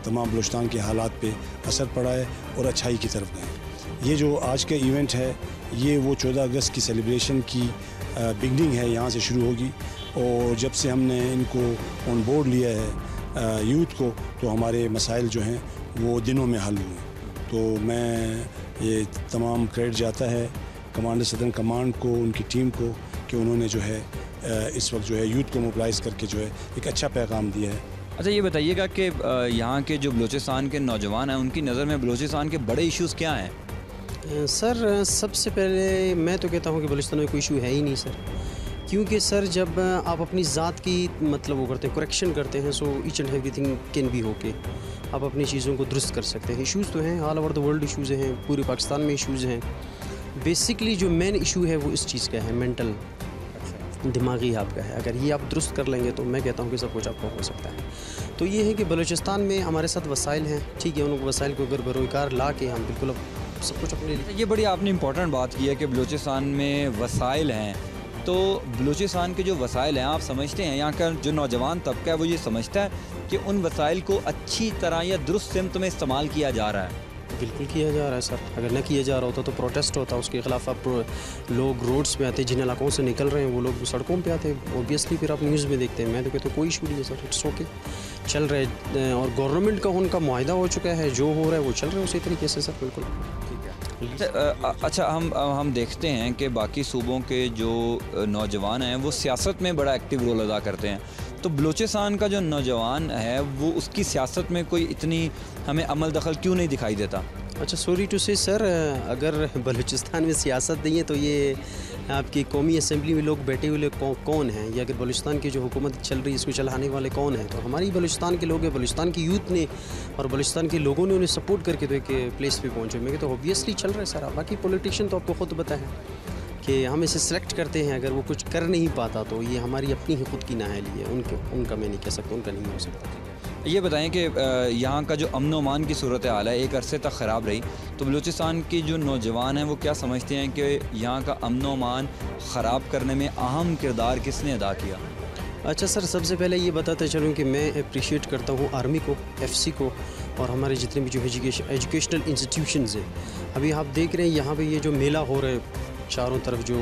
तमाम बलूचिस्तान के हालात पे असर पड़ा है और अच्छाई की तरफ गए। ये जो आज का इवेंट है ये वो 14 अगस्त की सेलिब्रेशन की बिगनिंग है, यहाँ से शुरू होगी, और जब से हमने इनको ऑन बोर्ड लिया है यूथ को, तो हमारे मसाइल जो हैं वो दिनों में हल हुए। तो मैं ये तमाम क्रेडिट जाता है कमांडर सदर्न कमांड को, उनकी टीम को, कि उन्होंने जो है इस वक्त जो है यूथ को मोबिलाइज़ करके जो है एक अच्छा पैगाम दिया है।
अच्छा ये बताइएगा कि यहाँ के जो बलूचिस्तान के नौजवान हैं उनकी नज़र में बलूचिस्तान के बड़े इश्यूज़ क्या हैं?
सर सबसे पहले मैं तो कहता हूँ कि बलूचिस्तान में कोई इशू है ही नहीं सर, क्योंकि सर जब आप अपनी ज़ात की मतलब वो करते हैं, करेक्शन करते हैं, so each and everything can be होके आप अपनी चीज़ों को दुरुस्त कर सकते हैं। इश्यूज़ तो हैं, all over the world issues हैं, पूरे पाकिस्तान में इश्यूज़ हैं। बेसिकली जो मेन इशू है वो इस चीज़ का है, मेंटल, दिमागी आपका है। अगर ये आप दुरुस्त कर लेंगे तो मैं कहता हूँ कि सब कुछ आपको हो सकता है। तो ये है कि बलूचिस्तान में हमारे साथ वसाइल हैं, ठीक है, उन वसाइल को अगर बरोकार ला के हम बिल्कुल सब कुछ अपने लिए।
ये बड़ी आपने इंपॉर्टेंट बात की है कि बलूचिस्तान में वसाइल हैं तो बलूचिस्तान के जो वसाइल हैं, आप समझते हैं यहाँ का जो नौजवान तबका है वो ये समझता है कि उन वसाइल को अच्छी तरह या दुरुस्त सिमत में इस्तेमाल किया जा रहा है?
बिल्कुल किया जा रहा है सर। अगर न किया जा रहा होता तो प्रोटेस्ट होता, उसके ख़िलाफ़ आप लोग रोड्स पे आते, जिन इलाकों से निकल रहे हैं वो लोग सड़कों पे आते। ऑब्वियसली फिर आप न्यूज़ में देखते हैं। मैं तो कहता हूँ कोई इशू नहीं है सर, इट्स ओके, चल रहा है। और गवर्नमेंट का उनका मुआहदा हो चुका है, जो हो रहा है वो चल रहा है उसी तरीके से सर। बिल्कुल ठीक है।
अच्छा, हम देखते हैं कि बाकी सूबों के जो नौजवान हैं वो सियासत में बड़ा एक्टिव रोल अदा करते हैं, तो बलूचिस्तान का जो नौजवान है वो उसकी सियासत में कोई इतनी हमें अमल दखल क्यों नहीं दिखाई देता?
अच्छा, सॉरी टू से सर, अगर बलूचिस्तान में सियासत नहीं है तो ये आपकी कौमी असम्बली में लोग बैठे हुए कौन हैं, या अगर बलूचिस्तान की जो हुकूमत चल रही है इसको चलाने वाले कौन हैं? तो हमारी बलूचिस्तान के लोग हैं, बलूचिस्तान की यूथ ने और बलूचिस्तान के लोगों ने उन्हें सपोर्ट करके तो एक प्लेस पे पहुँचे। मैं तो ऑब्वियसली चल रहा है सारा। बाकी पॉलिटिशियन तो आपको खुद पता है कि हम इसे सेलेक्ट करते हैं, अगर वो कुछ कर नहीं पाता तो ये हमारी अपनी ही खुद की नाअहली है, उनका मैं नहीं कह सकता, उनका नहीं हो सकता।
ये बताएं कि यहाँ का जो अमन अमान की सूरत हाल है एक अरसे तक ख़राब रही, तो बलूचिस्तान के जो नौजवान हैं वो क्या समझते हैं कि यहाँ का अमन अमान ख़राब करने में अहम किरदार किसने अदा किया?
अच्छा सर, सबसे पहले ये बताते चलूँ कि मैं अप्रिशिएट करता हूँ आर्मी को, एफसी को, और हमारे जितने भी जो एजुकेशनल इंस्टीट्यूशंस हैं। अभी आप देख रहे हैं यहाँ पे ये जो मेला हो रहा है चारों तरफ जो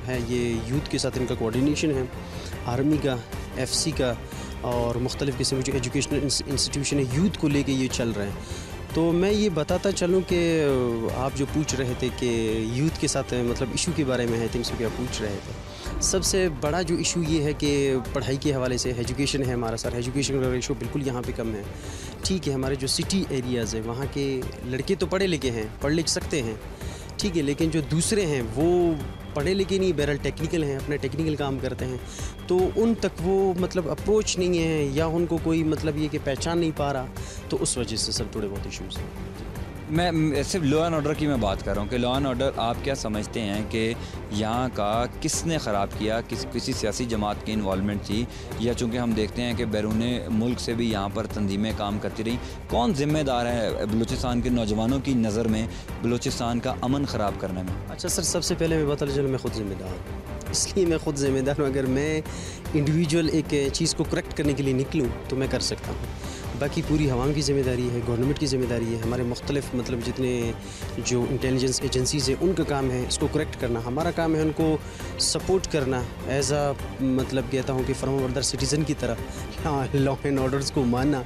है, ये यूथ के साथ इनका कोऑर्डिनेशन है, आर्मी का, एफसी का और मुख्तलिफ़ किस्म के जो एजुकेशनल इंस्टीट्यूशन है यूथ को लेके ये चल रहे हैं। तो मैं ये बताता चलूँ कि आप जो पूछ रहे थे कि यूथ के साथ मतलब इशू के बारे में है, थिंग्स क्या पूछ रहे थे, सबसे बड़ा जो इशू ये है कि पढ़ाई के हवाले से एजुकेशन है हमारा सर। एजुकेशन का रेशो बिल्कुल यहाँ पे कम है। ठीक है, हमारे जो सिटी एरियाज़ है वहाँ के लड़के तो पढ़े लिखे हैं, पढ़ लिख सकते हैं, ठीक है, लेकिन जो दूसरे हैं वो पढ़े लिखे नहीं, बहरहाल टेक्निकल हैं, अपना टेक्निकल काम करते हैं, तो उन तक वो मतलब अप्रोच नहीं है, या उनको कोई मतलब ये कि पहचान नहीं पा रहा, तो उस वजह से सब थोड़े बहुत इश्यूज़ हैं।
मैं सिर्फ लॉ एंड ऑर्डर की मैं बात कर रहा हूँ कि लॉ एंड ऑर्डर आप क्या समझते हैं कि यहाँ का किसने ख़राब किया? किसी सियासी जमात की इन्वॉल्वमेंट थी, या चूँकि हम देखते हैं कि बैरून मुल्क से भी यहाँ पर तंजीमें काम करती रहीं? कौन ज़िम्मेदार है बलूचिस्तान के नौजवानों की नज़र में बलूचिस्तान का अमन ख़राब करने में?
अच्छा सर, सबसे पहले मैं बताना चलूँ, मैं ख़ुद ज़िम्मेदार हूँ, इसलिए मैं ख़ुद ज़िम्मेदार हूँ। अगर मैं इंडिविजुअल एक चीज़ को करेक्ट करने के लिए निकलूँ तो मैं कर सकता हूँ, बाकी पूरी हवाम की ज़िम्मेदारी है, गवर्नमेंट की ज़िम्मेदारी है, हमारे मुख्तलिफ मतलब जितने जो इंटेलिजेंस एजेंसीज़ हैं उनका काम है इसको करेक्ट करना। हमारा काम है उनको सपोर्ट करना एज आ मतलब कहता हूँ कि फर्माबरदार सिटीज़न की तरह, हाँ, लॉ एंड ऑर्डर्स को मानना।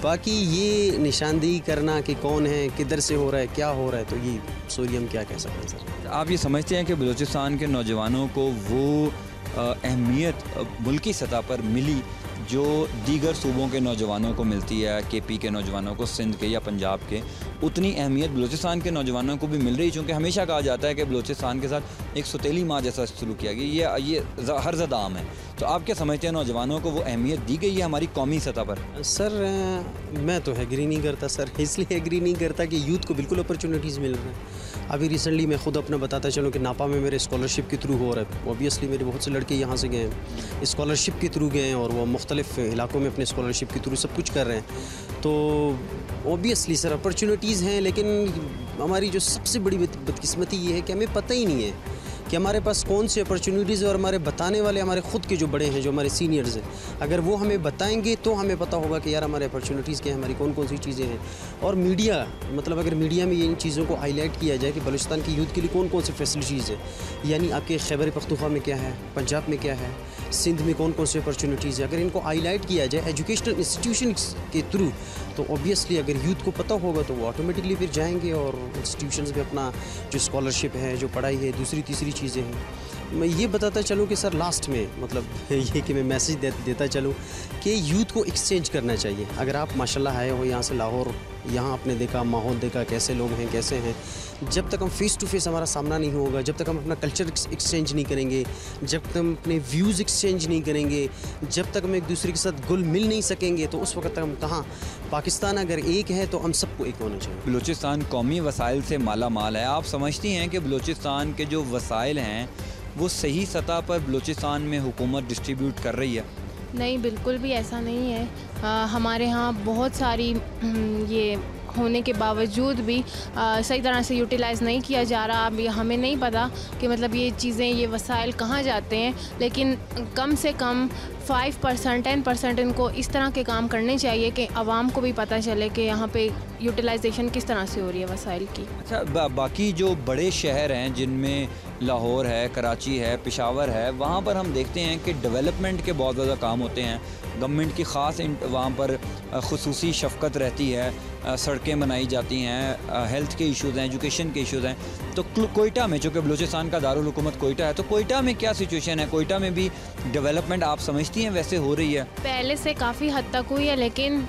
बाकी ये निशानदेही करना कि कौन है, किधर से हो रहा है, क्या हो रहा है, तो ये सॉरी हम क्या कह सकते हैं सर।
आप ये समझते हैं कि बलूचिस्तान के नौजवानों को वो अहमियत मुल्की सतह पर मिली जो दीगर सूबों के नौजवानों को मिलती है, केपी के नौजवानों को, सिंध के या पंजाब के, उतनी अहमियत बलूचिस्तान के नौजवानों को भी मिल रही? चूँकि हमेशा कहा जाता है कि बलूचिस्तान के साथ एक सौतेली माँ जैसा सलूक किया गया, ये हर ज़दा आम है, तो आप क्या समझते हैं नौजवानों को वो अहमियत दी गई है हमारी कौमी सतह पर?
सर मैं तो एग्री नहीं करता सर, इसलिए एग्री नहीं करता कि यूथ को बिल्कुल अपॉर्चुनिटीज़ मिल रहे हैं। अभी रिसेंटली मैं खुद अपना बताता चलूँ कि नापा में मेरे स्कॉलरशिप के थ्रू हो रहा है। ऑब्वियसली मेरे बहुत से लड़के यहाँ से गए हैं, स्कॉलरशिप के थ्रू गए हैं, और वो मुख्तलिफ़ इलाकों में अपने स्कॉलरशिप के थ्रू सब कुछ कर रहे हैं। तो ऑब्वियसली सर अपॉर्चुनिटीज़ हैं, लेकिन हमारी जो सबसे बड़ी बदकिस्मती ये है कि हमें पता ही नहीं है कि हमारे पास कौन सी अपॉर्चुनिटीज़ है, और हमारे बताने वाले हमारे ख़ुद के जो बड़े हैं, जो हमारे सीनियर्स हैं, अगर वो हमें बताएंगे तो हमें पता होगा कि यार हमारे अपॉर्चुनिटीज़ क्या हैं, हमारी कौन कौन सी चीज़ें हैं। और मीडिया मतलब अगर मीडिया में इन चीज़ों को हाईलाइट किया जाए कि बलूचिस्तान की यूथ के लिए कौन कौन सी फैसिलिटीज़ है, यानी आपके खैबर पख्तूनख्वा में क्या है, पंजाब में क्या है, सिंध में कौन कौन सी अपॉर्चुनिटीज़ है, अगर इनको हाईलाइट किया जाए एजुकेशनल इंस्टीट्यूशन के थ्रू, तो ऑब्वियसली अगर यूथ को पता होगा तो वो ऑटोमेटिकली फिर जाएंगे और इंस्टीट्यूशंस में अपना जो स्कॉलरशिप है, जो पढ़ाई है, दूसरी तीसरी चीज़ें हैं। मैं ये बताता चलूँ कि सर लास्ट में मतलब ये कि मैं मैसेज देता चलूँ कि यूथ को एक्सचेंज करना चाहिए। अगर आप माशाल्लाह आए हो यहाँ से लाहौर, यहाँ आपने देखा माहौल, देखा कैसे लोग हैं, कैसे हैं, जब तक हम फेस टू फेस हमारा सामना नहीं होगा, जब तक हम अपना कल्चर एक्सचेंज नहीं करेंगे, जब तक हम अपने व्यूज़ एक्सचेंज नहीं करेंगे, जब तक हम एक दूसरे के साथ घुल मिल नहीं सकेंगे, तो उस वक्त तक हम कहाँ। पाकिस्तान अगर एक है तो हम सबको एक होना चाहिए।
बलूचिस्तान कौमी वसाइल से माला माल है। आप समझती हैं कि बलूचिस्तान के जो वसाइल हैं वो सही सतह पर बलूचिस्तान में हुकूमत डिस्ट्रीब्यूट कर रही है?
नहीं, बिल्कुल भी ऐसा नहीं है। हमारे यहाँ बहुत सारी ये
होने के बावजूद भी सही तरह से यूटिलाइज़ नहीं किया जा रहा। अभी हमें नहीं पता कि मतलब ये चीज़ें, ये वसाइल कहाँ जाते हैं, लेकिन कम से कम 5% 10% इनको इस तरह के काम करने चाहिए कि आवाम को भी पता चले कि यहाँ पे यूटिलाइजेशन किस तरह से हो रही है वसाइल की।
अच्छा, बाकी जो बड़े शहर हैं जिनमें लाहौर है, कराची है, पेशावर है, वहाँ पर हम देखते हैं कि डेवलपमेंट के बहुत ज़्यादा काम होते हैं। गवर्नमेंट की ख़ास वहाँ पर ख़ुसूसी शफ़क़त रहती है, सड़कें बनाई जाती हैं, हेल्थ के इश्यूज़ हैं, एजुकेशन के इश्यूज़ हैं। तो कोयटा में, चूँकि बलूचिस्तान का दारुल हुकूमत कोयटा है, तो कोयटा में क्या सिचुएशन है? कोयटा में भी डेवलपमेंट आप समझती हैं वैसे हो रही है?
पहले से काफ़ी हद तक हुई है, लेकिन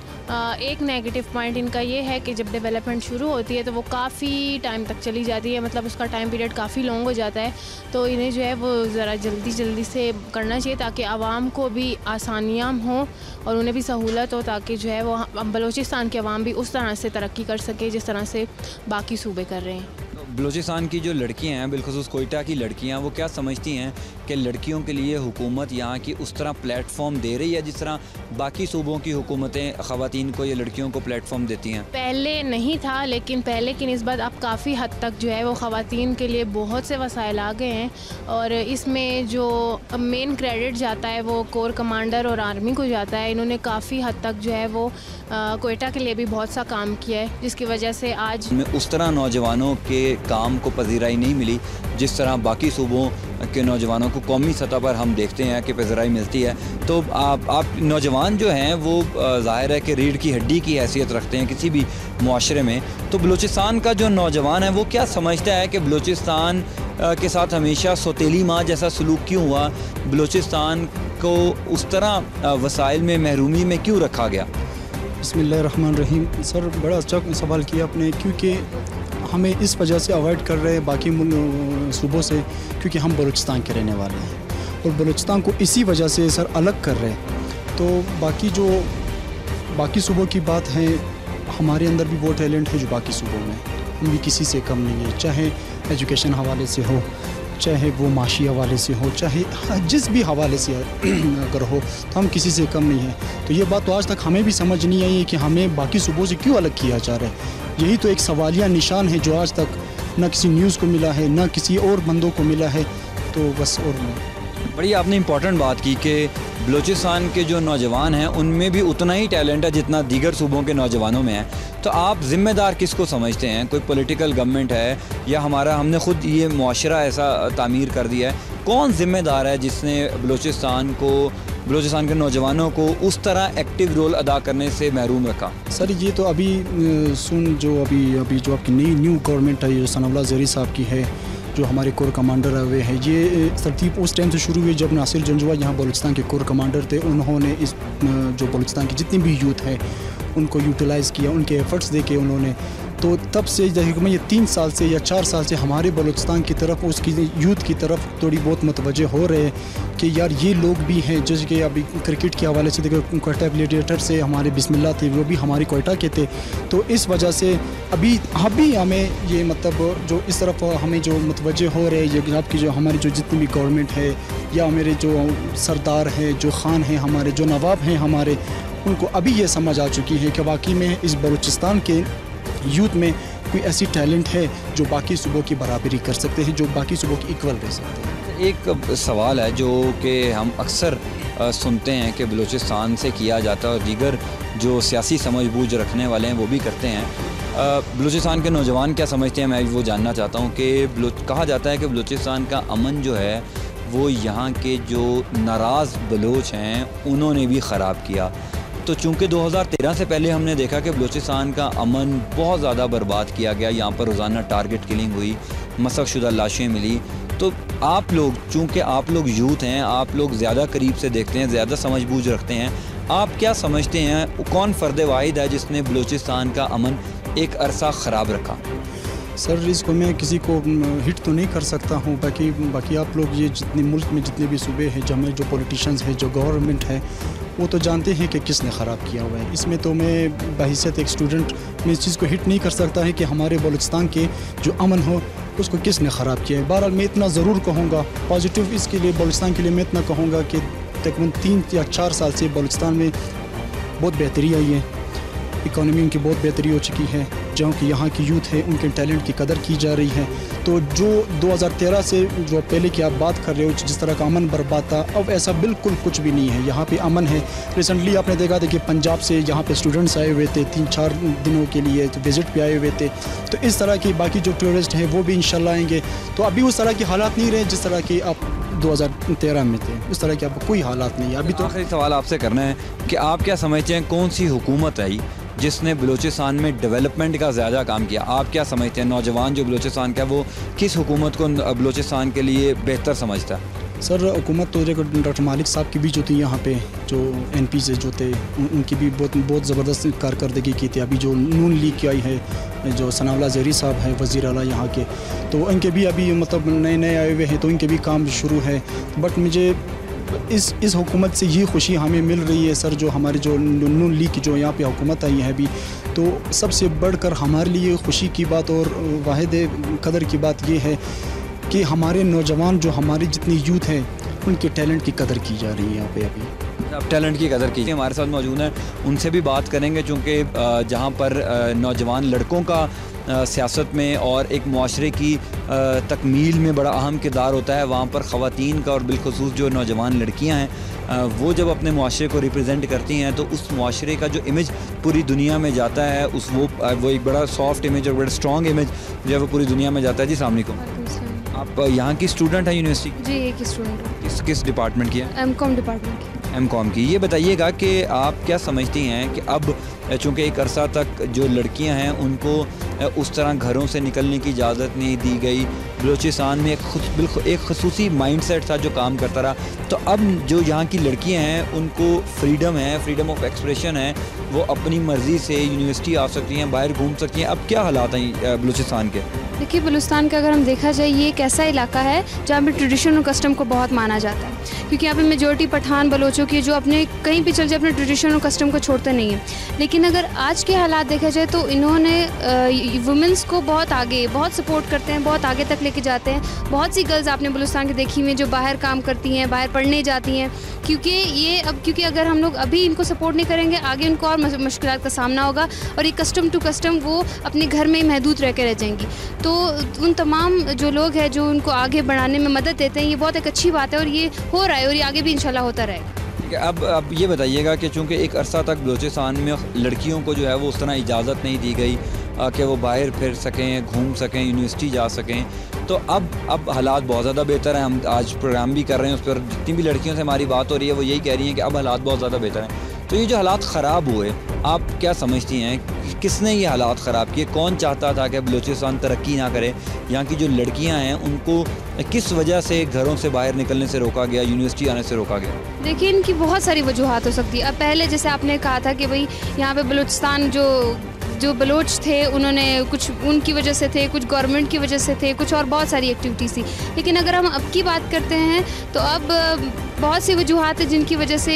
एक नेगेटिव पॉइंट इनका ये है कि जब डेवलपमेंट शुरू होती है तो वो काफ़ी टाइम तक चली जाती है, मतलब उसका टाइम पीरियड काफ़ी लॉन्ग हो जाता है। तो इन्हें जो है वो ज़रा जल्दी से करना चाहिए ताकि आवाम को भी आसानियाँ हों और उन्हें भी सहूलत हो, ताकि जो है वो बलूचिस्तान के अवाम भी उस तरह से तरक्की कर सके जिस तरह से बाकी सूबे कर रहे हैं।
बलूचिस्तान की जो लड़कियां हैं, बिलखुसूस कोयटा की लड़कियां, वो क्या समझती हैं कि लड़कियों के लिए हुकूमत यहाँ की उस तरह प्लेटफॉर्म दे रही है जिस तरह बाकी सूबों की हुकूमतें ख़वातीन को या लड़कियों को प्लेटफॉर्म देती हैं?
पहले नहीं था, लेकिन पहले की निस्बत अब काफ़ी हद तक जो है वो ख़वातीन के लिए बहुत से वसाइल आ गए हैं और इसमें जो मेन क्रेडिट जाता है वो कोर कमांडर और आर्मी को जाता है। इन्होंने काफ़ी हद तक जो है वो कोयटा के लिए भी बहुत सा काम किया है, जिसकी वजह से आज
उस तरह नौजवानों के काम को पजीराई नहीं मिली जिस तरह बाकी सूबों के नौजवानों को कौमी सतह पर हम देखते हैं कि पजीराई मिलती है। तो आप नौजवान जो हैं वो ज़ाहिर है कि रीढ़ की हड्डी की हैसियत रखते हैं किसी भी मुआशरे में। तो बलूचिस्तान का जो नौजवान है वो क्या समझता है कि बलूचिस्तान के साथ हमेशा सौतेली माँ जैसा सलूक क्यों हुआ? बलूचिस्तान को उस तरह वसाइल में महरूमी में क्यों रखा गया?
बिस्मिल्लाहिर्रहमानिर्रहीम। सर, बड़ा अच्छा सवाल किया आपने, क्योंकि हमें इस वजह से अवॉइड कर रहे हैं बाकी सूबों से, क्योंकि हम बलूचिस्तान के रहने वाले हैं और बलूचिस्तान को इसी वजह से सर अलग कर रहे हैं। तो बाकी सूबों की बात है, हमारे अंदर भी वो टैलेंट है जो बाकी सूबों में, हम भी किसी से कम नहीं है, चाहे एजुकेशन हवाले से हो, चाहे वो माशी हवाले से हो, चाहे जिस भी हवाले से अगर हो, तो हम किसी से कम नहीं हैं। तो ये बात तो आज तक हमें भी समझ नहीं आई है कि हमें बाकी सूबों से क्यों अलग किया जा रहा है। यही तो एक सवालिया निशान है जो आज तक न किसी न्यूज़ को मिला है, न किसी और बंदों को मिला है। तो बस, और
बड़ी आपने इम्पोर्टेंट बात की कि बलूचिस्तान के जो नौजवान हैं उनमें भी उतना ही टैलेंट है जितना दीगर सूबों के नौजवानों में है। तो आप ज़िम्मेदार किसको समझते हैं? कोई पॉलिटिकल गवर्नमेंट है या हमने ख़ुद ये मुआशरा ऐसा तामीर कर दिया है? कौन ज़िम्मेदार है जिसने बलूचिस्तान के नौजवानों को उस तरह एक्टिव रोल अदा करने से महरूम रखा?
सर, ये तो अभी जो आपकी न्यू गवर्नमेंट है, जो सनाउल्लाह ज़हरी साहब की है, जो हमारे कोर कमांडर हुए हैं, ये तरतीब उस टाइम से शुरू हुई जब नासिर जंजुआ यहाँ बलूचिस्तान के कोर कमांडर थे। उन्होंने इस जो बलूचिस्तान की जितनी भी यूथ है उनको यूटिलाइज़ किया, उनके एफ़र्ट्स देके उन्होंने। तो तब से तकरीबन ये 3 साल से या 4 साल से हमारे बलूचिस्तान की तरफ, उसकी यूथ की तरफ थोड़ी बहुत मतवज्जे हो रहे हैं कि यार ये लोग भी हैं। जैसे कि अभी क्रिकेट के हवाले से देखो, कोयटा ग्लेडिएटर से हमारे बिस्मिल्लाह थे, वो भी हमारे कोयटा के थे। तो इस वजह से अभी हमें ये मतलब जो इस तरफ हमें जो मतवज्जे हो रहे हैं, आपकी जो हमारी जो जितनी भी गवर्नमेंट है या मेरे जो सरदार हैं, जो खान हैं, हमारे जो नवाब हैं हमारे, उनको अभी ये समझ आ चुकी है कि वाकई में इस बलूचिस्तान के यूथ में कोई ऐसी टैलेंट है जो बाकी सूबों की बराबरी कर सकते हैं, जो बाकी सूबों की इक्वल रह सकते हैं।
एक सवाल है जो कि हम अक्सर सुनते हैं कि बलूचिस्तान से किया जाता है और दीगर जो सियासी समझबूझ रखने वाले हैं वो भी करते हैं। बलूचिस्तान के नौजवान क्या समझते हैं, मैं वो जानना चाहता हूँ कि कहा जाता है कि बलूचिस्तान का अमन जो है वो यहाँ के जो नाराज़ बलोच हैं उन्होंने भी ख़राब किया। तो चूँकि 2013 से पहले हमने देखा कि बलूचिस्तान का अमन बहुत ज़्यादा बर्बाद किया गया, यहाँ पर रोज़ाना टारगेट किलिंग हुई, मसकशुदा लाशें मिली। तो आप लोग, चूँकि आप लोग यूथ हैं, आप लोग ज़्यादा करीब से देखते हैं, ज़्यादा समझबूझ रखते हैं, आप क्या समझते हैं कौन फ़र्द वाहिद है जिसने बलूचिस्तान का अमन एक अरसा ख़राब रखा?
सर, इसको मैं किसी को हिट तो नहीं कर सकता हूँ, बाकी आप लोग ये जितने मुल्क में जितने भी सूबे हैं, जहाँ जो पॉलिटिशियंस हैं, जो गवर्नमेंट है, वो तो जानते हैं कि किसने ख़राब किया हुआ है। इसमें तो मैं बहैसियत एक स्टूडेंट मैं इस चीज़ को हिट नहीं कर सकता है कि हमारे बलूचिस्तान के जो अमन हो उसको किसने ख़राब किया है। बहरहाल मैं इतना ज़रूर कहूँगा पॉजिटिव इसके लिए, बलूचिस्तान के लिए मैं इतना कहूँगा कि तकरीबन 3 या 4 साल से बलूचिस्तान में बहुत बेहतरी आई है। इकोनॉमी उनकी बहुत बेहतरी हो चुकी है, जहाँ कि यहाँ की यूथ है उनके टैलेंट की कदर की जा रही है। तो जो 2013 से जो पहले की आप बात कर रहे हो, जिस तरह का अमन बर्बाद था, अब ऐसा बिल्कुल कुछ भी नहीं है। यहाँ पे अमन है। रिसेंटली आपने देखा था कि पंजाब से यहाँ पे स्टूडेंट्स आए हुए थे 3-4 दिनों के लिए विज़िट पे आए हुए थे। तो इस तरह की बाकी जो टूरिस्ट हैं वो भी इंशाल्लाह आएंगे। तो अभी उस तरह के हालात नहीं रहे जिस तरह के आप 2013 में थे, उस तरह के अब कोई हालात नहीं है अभी। तो
आखिरी सवाल आपसे करना है कि आप क्या समझते हैं कौन सी हुकूमत आई जिसने बलूचिस्तान में डेवलपमेंट का ज़्यादा काम किया? आप क्या समझते हैं नौजवान जो बलूचिस्तान का वो किस हुकूमत को बलूचिस्तान के लिए बेहतर समझता है?
सर हुकूमत तो देखो डॉक्टर मालिक साहब की भी जो थी यहाँ पे जो NP से जो थे उनकी भी बहुत ज़बरदस्त कारकर्दगी की थी। अभी जो नून लीग की आई है जो सनाउल्लाह ज़हरी साहब है वज़ीर आला यहाँ के, तो इनके भी अभी मतलब नए आए हुए हैं तो इनके भी काम शुरू है। बट मुझे इस हुकूमत से ये खुशी हमें मिल रही है सर, जो हमारी जो नून लीग की जो यहाँ पे हुकूमत आई है अभी, तो सबसे बढ़कर हमारे लिए खुशी की बात और वाहिद कदर की बात ये है कि हमारे नौजवान जो हमारी जितनी यूथ है उनके टैलेंट की कदर की जा रही है यहाँ पे अभी।
अब टैलेंट की कदर कीजिए। हमारे साथ मौजूद हैं, उनसे भी बात करेंगे चूँकि जहाँ पर नौजवान लड़कों का सियासत में और एक मुआशरे की तकमील में बड़ा अहम किरदार होता है, वहाँ पर ख़वातीन का और बिलखुसूस जो नौजवान लड़कियाँ हैं वो जब अपने मुआशरे को रिप्रेजेंट करती हैं तो उस मुआशरे का जो इमेज पूरी दुनिया में जाता है उस वो एक बड़ा सॉफ्ट इमेज और बड़ा स्ट्रॉन्ग इमेज जो है वो पूरी दुनिया में जाता है। जी अस्सलाम वालेकुम। आप यहाँ की स्टूडेंट हैं यूनिवर्सिटी?
जी एक स्टूडेंट हूँ।
किस डिपार्टमेंट की है?
MCOM डिपार्टमेंट की।
MCOM की। ये बताइएगा कि आप क्या समझती हैं कि अब चूँकि एक अरसा तक जो लड़कियां हैं उनको उस तरह घरों से निकलने की इजाज़त नहीं दी गई, बलूचिस्तान में एक खसूसी माइंडसेट था जो काम करता रहा, तो अब जो यहाँ की लड़कियां हैं उनको फ्रीडम है, फ्रीडम ऑफ एक्सप्रेशन है, वो अपनी मर्ज़ी से यूनिवर्सिटी आ सकती हैं, बाहर घूम सकती हैं। अब क्या हालात हैं बलूचिस्तान के?
देखिए बलूचिस्तान का अगर हम देखा जाए ये एक ऐसा इलाका है जहाँ पे ट्रेडिशन और कस्टम को बहुत माना जाता है, क्योंकि यहाँ पे मेजॉरिटी पठान बलोचों की जो अपने कहीं भी चल जाए अपने ट्रेडिशन और कस्टम को छोड़ते नहीं हैं। लेकिन अगर आज के हालात देखा जाए तो इन्होंने वुमेंस को बहुत सपोर्ट करते हैं, बहुत आगे तक लेके जाते हैं। बहुत सी गर्ल्स आपने बलूचिस्तान की देखी हुई जो बाहर काम करती हैं, बाहर पढ़ने जाती हैं, क्योंकि अगर हम लोग अभी इनको सपोर्ट नहीं करेंगे आगे उनको और मुश्किलात का सामना होगा और ये कस्टम टू कस्टम वो अपने घर में ही महदूद रह के रह जाएंगी। तो उन तमाम जो लोग हैं जो उनको आगे बढ़ाने में मदद देते हैं, ये बहुत एक अच्छी बात है और ये हो रहा है और ये आगे भी इंशाल्लाह होता रहेगा।
अब ये बताइएगा कि चूँकि एक अरसा तक बलूचिस्तान में लड़कियों को जो है वो उस तरह इजाज़त नहीं दी गई कि वो बाहर फिर सकें, घूम सकें, यूनिवर्सिटी जा सकें, तो अब हालात बहुत ज़्यादा बेहतर हैं। हम आज प्रोग्राम भी कर रहे हैं, उस पर जितनी भी लड़कियों से हमारी बात हो रही है वो यही कह रही हैं कि अब हालात बहुत ज़्यादा बेहतर हैं। तो ये जो हालात ख़राब हुए, आप क्या समझती हैं किसने ये हालात ख़राब किए? कौन चाहता था कि बलूचिस्तान तरक्की ना करे? यहाँ की जो लड़कियाँ हैं उनको किस वजह से घरों से बाहर निकलने से रोका गया, यूनिवर्सिटी आने से रोका गया?
देखिए इनकी बहुत सारी वजूहात हो सकती है। अब पहले जैसे आपने कहा था कि भाई यहाँ पे बलूचिस्तान जो बलोच थे उन्होंने कुछ उनकी वजह से थे, कुछ गवर्नमेंट की वजह से थे, कुछ और बहुत सारी एक्टिविटीज़ थी। लेकिन अगर हम अब की बात करते हैं तो अब बहुत सी वजूहात हैं जिनकी वजह से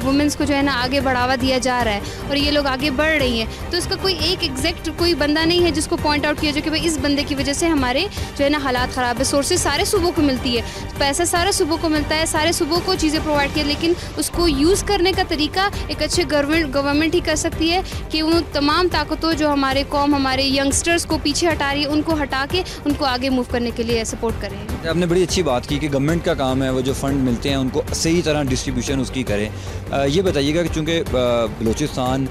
वुमेंस को जो है ना आगे बढ़ावा दिया जा रहा है और ये लोग आगे बढ़ रही हैं। तो इसका कोई एक एग्जैक्ट कोई बंदा नहीं है जिसको पॉइंट आउट किया जाए कि भाई इस बंदे की वजह से हमारे जो है ना हालात ख़राब है। सोर्सेज सारे सूबों को मिलती है, पैसा सारे सूबों को मिलता है, सारे सूबों को चीज़ें प्रोवाइड किया, लेकिन उसको यूज़ करने का तरीका एक अच्छे गवर्नमेंट ही कर सकती है कि वो तमाम ताकतों जो हमारे कौम हमारे यंगस्टर्स को पीछे हटा रही है उनको हटा के उनको आगे मूव करने के लिए सपोर्ट करें।
आपने बड़ी अच्छी बात की कि गवर्नमेंट का काम है वो जो फ़ंड मिलते हैं उनको सही तरह डिस्ट्रीब्यूशन उसकी करे। ये बताइएगा कि चूँकि बलूचिस्तान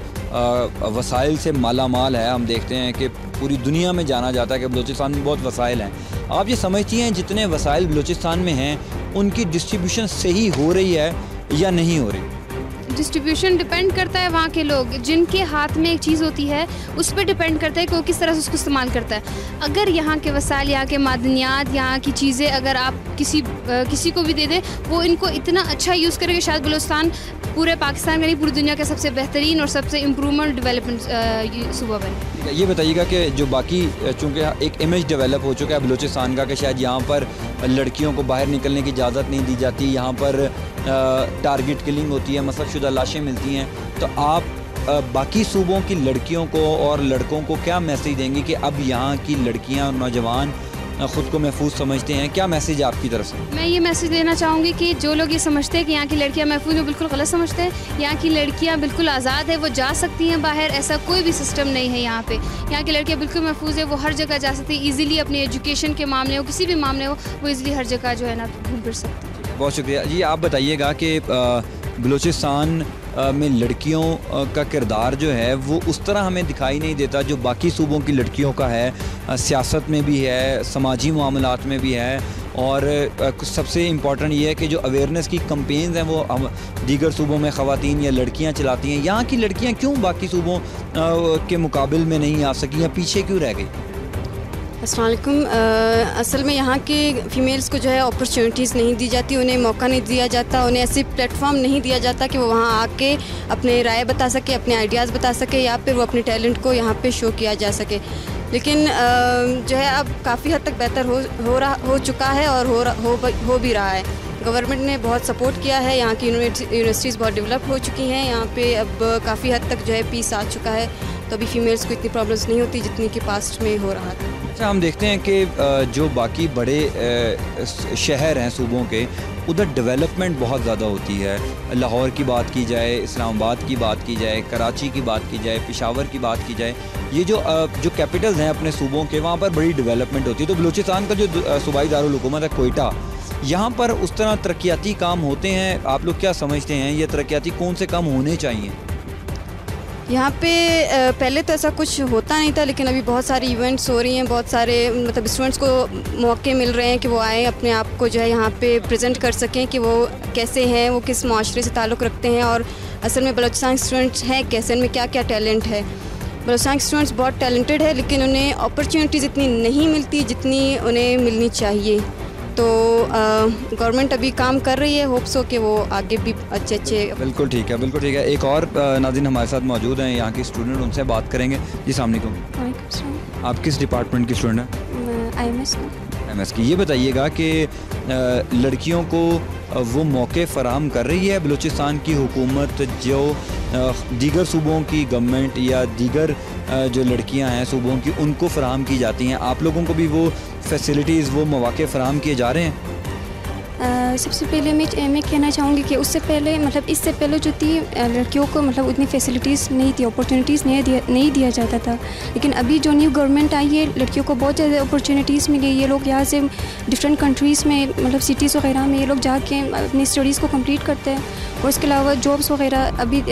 वसाइल से माला माल है, हम देखते हैं कि पूरी दुनिया में जाना जाता है कि बलूचिस्तान में बहुत वसाइल हैं, आप ये समझती हैं जितने वसाइल बलूचिस्तान में हैं उनकी डिस्ट्रीब्यूशन सही हो रही है या नहीं हो रही?
डिस्ट्रीब्यूशन डिपेंड करता है वहाँ के लोग जिनके हाथ में एक चीज़ होती है उस पर डिपेंड करता है कि वो किस तरह से उसको इस्तेमाल करता है। अगर यहाँ के वसाइल, यहाँ के मादनियात, यहाँ की चीज़ें अगर आप किसी को भी दे दें वो इनको इतना अच्छा यूज़ करेंगे, शायद बलूचिस्तान पूरे पाकिस्तान का नहीं पूरी दुनिया का सबसे बेहतरीन और सबसे इम्प्रूवमेंट डेवलपमेंट सूबा बने।
ये बताइएगा कि जो बाकी चूँकि एक इमेज डेवलप हो चुका है बलूचिस्तान का कि शायद यहाँ पर लड़कियों को बाहर निकलने की इजाज़त नहीं दी जाती, यहाँ पर टारगेट किलिंग होती है, मसलशुदा लाशें मिलती हैं, तो आप बाकी सूबों की लड़कियों को और लड़कों को क्या मैसेज देंगे कि अब यहाँ की लड़कियाँ और नौजवान ख़ुद को महफूज समझते हैं, क्या मैसेज है आपकी तरफ से?
मैं ये मैसेज देना चाहूँगी कि जो लोग ये समझते हैं कि यहाँ की लड़कियाँ महफूज हैं, बिल्कुल गलत समझते हैं। यहाँ की लड़कियाँ बिल्कुल आज़ाद है, वो जा सकती हैं बाहर, ऐसा कोई भी सिस्टम नहीं है यहाँ पे। यहाँ की लड़कियाँ बिल्कुल महफूज है, वो हर जगह जा सकती है ईज़िली, अपनी एजुकेशन के मामले हो, किसी भी मामले हो, वो ईज़िली हर जगह जो है ना घूम फिर सकती है।
बहुत शुक्रिया जी। आप बताइएगा कि बलूचिस्तान में लड़कियों का किरदार जो है वो उस तरह हमें दिखाई नहीं देता जो बाकी सूबों की लड़कियों का है। सियासत में भी है, समाजी मामलात में भी है, और सबसे इम्पॉर्टेंट ये है कि जो अवेयरनेस की कैंपेन्स हैं वो हम दीगर सूबों में ख़वातीन या लड़कियां चलाती हैं। यहाँ की लड़कियां क्यों बाकी सूबों के मुकाबले में नहीं आ सकी या पीछे क्यों रह गई?
अस्सलाम वालेकुम। असल में यहाँ के फ़ीमेल्स को जो है अपॉर्चुनिटीज़ नहीं दी जाती, उन्हें मौका नहीं दिया जाता, उन्हें ऐसे प्लेटफॉर्म नहीं दिया जाता कि वो वहाँ आके अपने राय बता सके, अपने आइडियाज़ बता सके, या फिर वो अपने टैलेंट को यहाँ पे शो किया जा सके। लेकिन जो है अब काफ़ी हद तक बेहतर हो चुका है और हो भी रहा है। गवर्नमेंट ने बहुत सपोर्ट किया है, यहाँ की यूनिवर्सिटीज़ बहुत डेवलप हो चुकी हैं, यहाँ पे अब काफ़ी हद तक जो है पीस आ चुका है, तो अभी फ़ीमेल्स को इतनी प्रॉब्लम्स नहीं होती जितनी कि पास्ट में हो रहा था।
अच्छा, हम देखते हैं कि जो बाकी बड़े शहर हैं सूबों के, उधर डेवलपमेंट बहुत ज़्यादा होती है। लाहौर की बात की जाए, इस्लामाबाद की बात की जाए, कराची की बात की जाए, पेशावर की बात की जाए, ये जो कैपिटल्स हैं अपने सूबों के, वहाँ पर बड़ी डेवलपमेंट होती है। तो बलूचिस्तान का जो सूबाई दारुल हुकूमत है कोयटा, यहाँ पर उस तरह तरक्याती काम होते हैं? आप लोग क्या समझते हैं ये तरक्याती कौन से काम होने चाहिए?
यहाँ पे पहले तो ऐसा कुछ होता नहीं था, लेकिन अभी बहुत सारी इवेंट्स हो रही हैं, बहुत सारे मतलब स्टूडेंट्स को मौके मिल रहे हैं कि वो आएँ, अपने आप को जो है यहाँ पे प्रेजेंट कर सकें कि वो कैसे हैं, वो किस माशरे से ताल्लुक़ रखते हैं, और असल में बलूचिस्तान स्टूडेंट्स हैं कैसे, उनमें क्या क्या टैलेंट है। बलूचिस्तान स्टूडेंट्स बहुत टैलेंटेड है, लेकिन उन्हें अपॉर्चुनिटीज़ इतनी नहीं मिलती जितनी उन्हें मिलनी चाहिए। तो गवर्नमेंट अभी काम कर रही है, होप्स हो कि वो आगे भी अच्छे
बिल्कुल ठीक है, बिल्कुल ठीक है। एक और नाज़रीन हमारे साथ मौजूद हैं यहाँ की स्टूडेंट, उनसे बात करेंगे। जी अस्सलाम वालेकुम। आप किस डिपार्टमेंट की स्टूडेंट हैं? IMS की। ये बताइएगा कि लड़कियों को वो मौके फ़राहम कर रही है बलूचिस्तान की हुकूमत जो दीगर सूबों की गवर्नमेंट या दीगर जो लड़कियां हैं सूबों की, उनको फ़राहम की जाती हैं? आप लोगों को भी वो फैसिलिटीज़, वो मौके फ़राहम किए जा रहे हैं?
सबसे पहले मैं कहना चाहूँगी कि उससे पहले मतलब इससे पहले जो थी लड़कियों को मतलब उतनी फैसिलिटीज़ नहीं थी, अपॉर्चुनिटीज़ नहीं दिया जाता था। लेकिन अभी जो न्यू गवर्नमेंट आई है, लड़कियों को बहुत ज़्यादा अपॉर्चुनिटीज़ मिली। ये लोग यहाँ से डिफरेंट कंट्रीज़ में मतलब सिटीज़ वगैरह में ये लोग जाके अपनी स्टडीज़ को कंप्लीट करते हैं, और इसके अलावा जॉब्स वगैरह अभी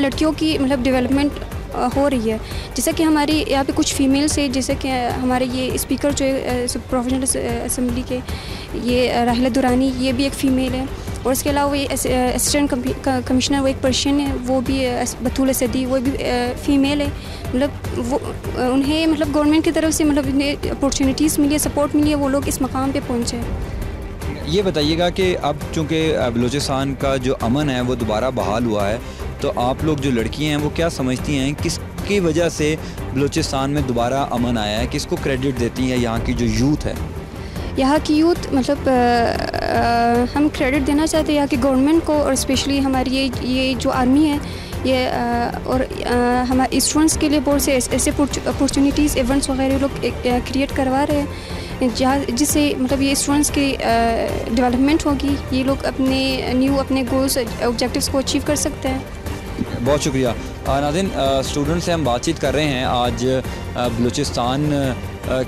लड़कियों की मतलब डेवलपमेंट हो रही है। जैसे कि हमारी यहाँ पे कुछ फीमेल्स है, जैसे कि हमारे ये स्पीकर जो है प्रोविजनल असेंबली के, ये राहिला दुरानी, ये भी एक फ़ीमेल है, और इसके अलावा ये असिस्टेंट कमिश्नर वो एक पर्शियन है, वो भी बतूल असदी, वो भी फ़ीमेल है। मतलब वो उन्हें मतलब गवर्नमेंट की तरफ से मतलब इन्हें अपॉर्चुनिटीज़ मिली है, सपोर्ट मिली है, वो लोग इस मकाम पे पहुँचे।
ये बताइएगा कि अब चूँकि बलूचिस्तान का जो अमन है वो दोबारा बहाल हुआ है, तो आप लोग जो लड़कियां हैं वो क्या समझती हैं किसकी वजह से बलूचिस्तान में दोबारा अमन आया है? किसको क्रेडिट देती हैं यहाँ की जो यूथ है?
यहाँ की यूथ मतलब हम क्रेडिट देना चाहते हैं यहाँ की गवर्नमेंट को, और स्पेशली हमारी ये जो आर्मी है ये और हमारे स्टूडेंट्स के लिए बहुत से ऐसे अपॉर्चुनिटीज़ इवेंट्स वगैरह लोग क्रिएट करवा रहे हैं, जहाँ जिससे मतलब ये स्टूडेंट्स की डेवलपमेंट होगी, ये लोग अपने गोल्स ऑब्जेक्टिव्स को अचीव कर सकते हैं।
बहुत शुक्रिया नाज़रीन। स्टूडेंट से हम बातचीत कर रहे हैं आज। बलूचिस्तान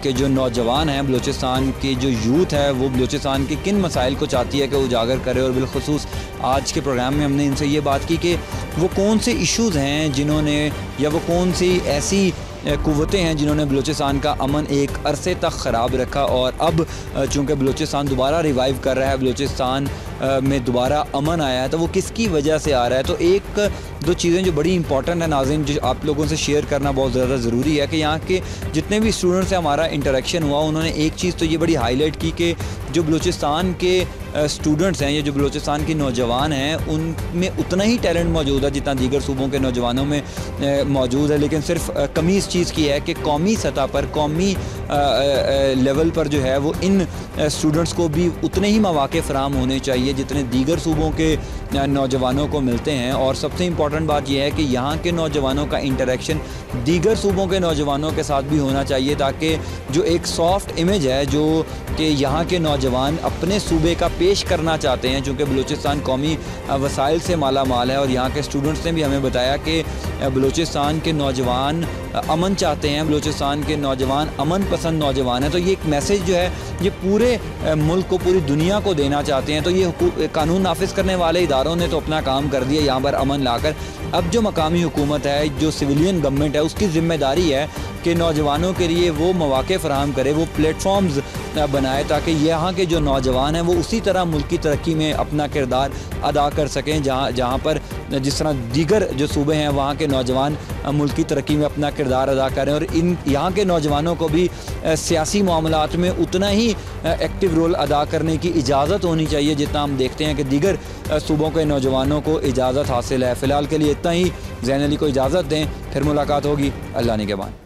के जो नौजवान हैं, बलूचिस्तान की जो यूथ है, वो बलूचिस्तान के किन मसाइल को चाहती है कि उजागर करे, और बिलखुसूस आज के प्रोग्राम में हमने इनसे ये बात की कि वो कौन से इश्यूज़ हैं जिन्होंने, या वो कौन सी ऐसी कुव्वतें हैं जिन्होंने बलूचिस्तान का अमन एक अरसे तक ख़राब रखा, और अब चूँकि बलूचिस्तान दोबारा रिवाइव कर रहा है, बलूचिस्तान में दोबारा अमन आया है, तो वो किसकी वजह से आ रहा है? तो एक दो चीज़ें जो बड़ी इंपॉर्टेंट है नाज़रीन, जो आप लोगों से शेयर करना बहुत ज़्यादा ज़रूरी है कि यहाँ के जितने भी स्टूडेंट्स से हमारा इंटरेक्शन हुआ, उन्होंने एक चीज़ तो ये बड़ी हाईलाइट की कि जो बलूचिस्तान के स्टूडेंट्स हैं, ये जो बलूचिस्तान की नौजवान हैं, उनमें उतना ही टैलेंट मौजूद है जितना दीगर सूबों के नौजवानों में मौजूद है, लेकिन सिर्फ कमी इस चीज़ की है कि कौमी सतह पर, कौमी लेवल पर जो है वो इन स्टूडेंट्स को भी उतने ही मौके फ़राहम होने चाहिए जितने दीगर सूबों के नौजवानों को मिलते हैं। और सबसे इम्पॉर्टेंट बात यह है कि यहाँ के नौजवानों का इंटरेक्शन दीगर सूबों के नौजवानों के साथ भी होना चाहिए, ताकि जो एक सॉफ्ट इमेज है जो कि यहाँ के नौजवान अपने सूबे का पेश करना चाहते हैं, चूँकि बलूचिस्तान कौमी वसाइल से माला माल है और यहाँ के स्टूडेंट्स ने भी हमें बताया कि बलूचिस्तान के नौजवान अमन चाहते हैं, बलूचिस्तान के नौजवान अमन पसंद नौजवान हैं। तो ये एक मैसेज जो है ये पूरे मुल्क को, पूरी दुनिया को देना चाहते हैं। तो ये कानून नाफिज करने वाले इदारों ने तो अपना काम कर दिया यहाँ पर अमन लाकर। अब जो मकामी हुकूमत है, जो सिविलियन गवर्नमेंट है, उसकी ज़िम्मेदारी है कि नौजवानों के लिए वो मौके फ़राहम करे, वो प्लेटफॉर्म्स बनाए ताकि यहाँ के जो नौजवान हैं वो उसी तरह मुल्क की तरक्की में अपना किरदार अदा कर सकें, जहाँ पर जिस तरह दीगर जो सूबे हैं वहाँ के नौजवान मुल्क की तरक्की में अपना किरदार अदा करें। और यहाँ के नौजवानों को भी सियासी मामलात में उतना ही एक्टिव रोल अदा करने की इजाज़त होनी चाहिए जितना हम देखते हैं कि दीगर सूबों के नौजवानों को इजाज़त हासिल है। फ़िलहाल के लिए इतना ही। ज़ैन अली को इजाज़त दें, फिर मुलाकात होगी। अल्लाह ने के बाद।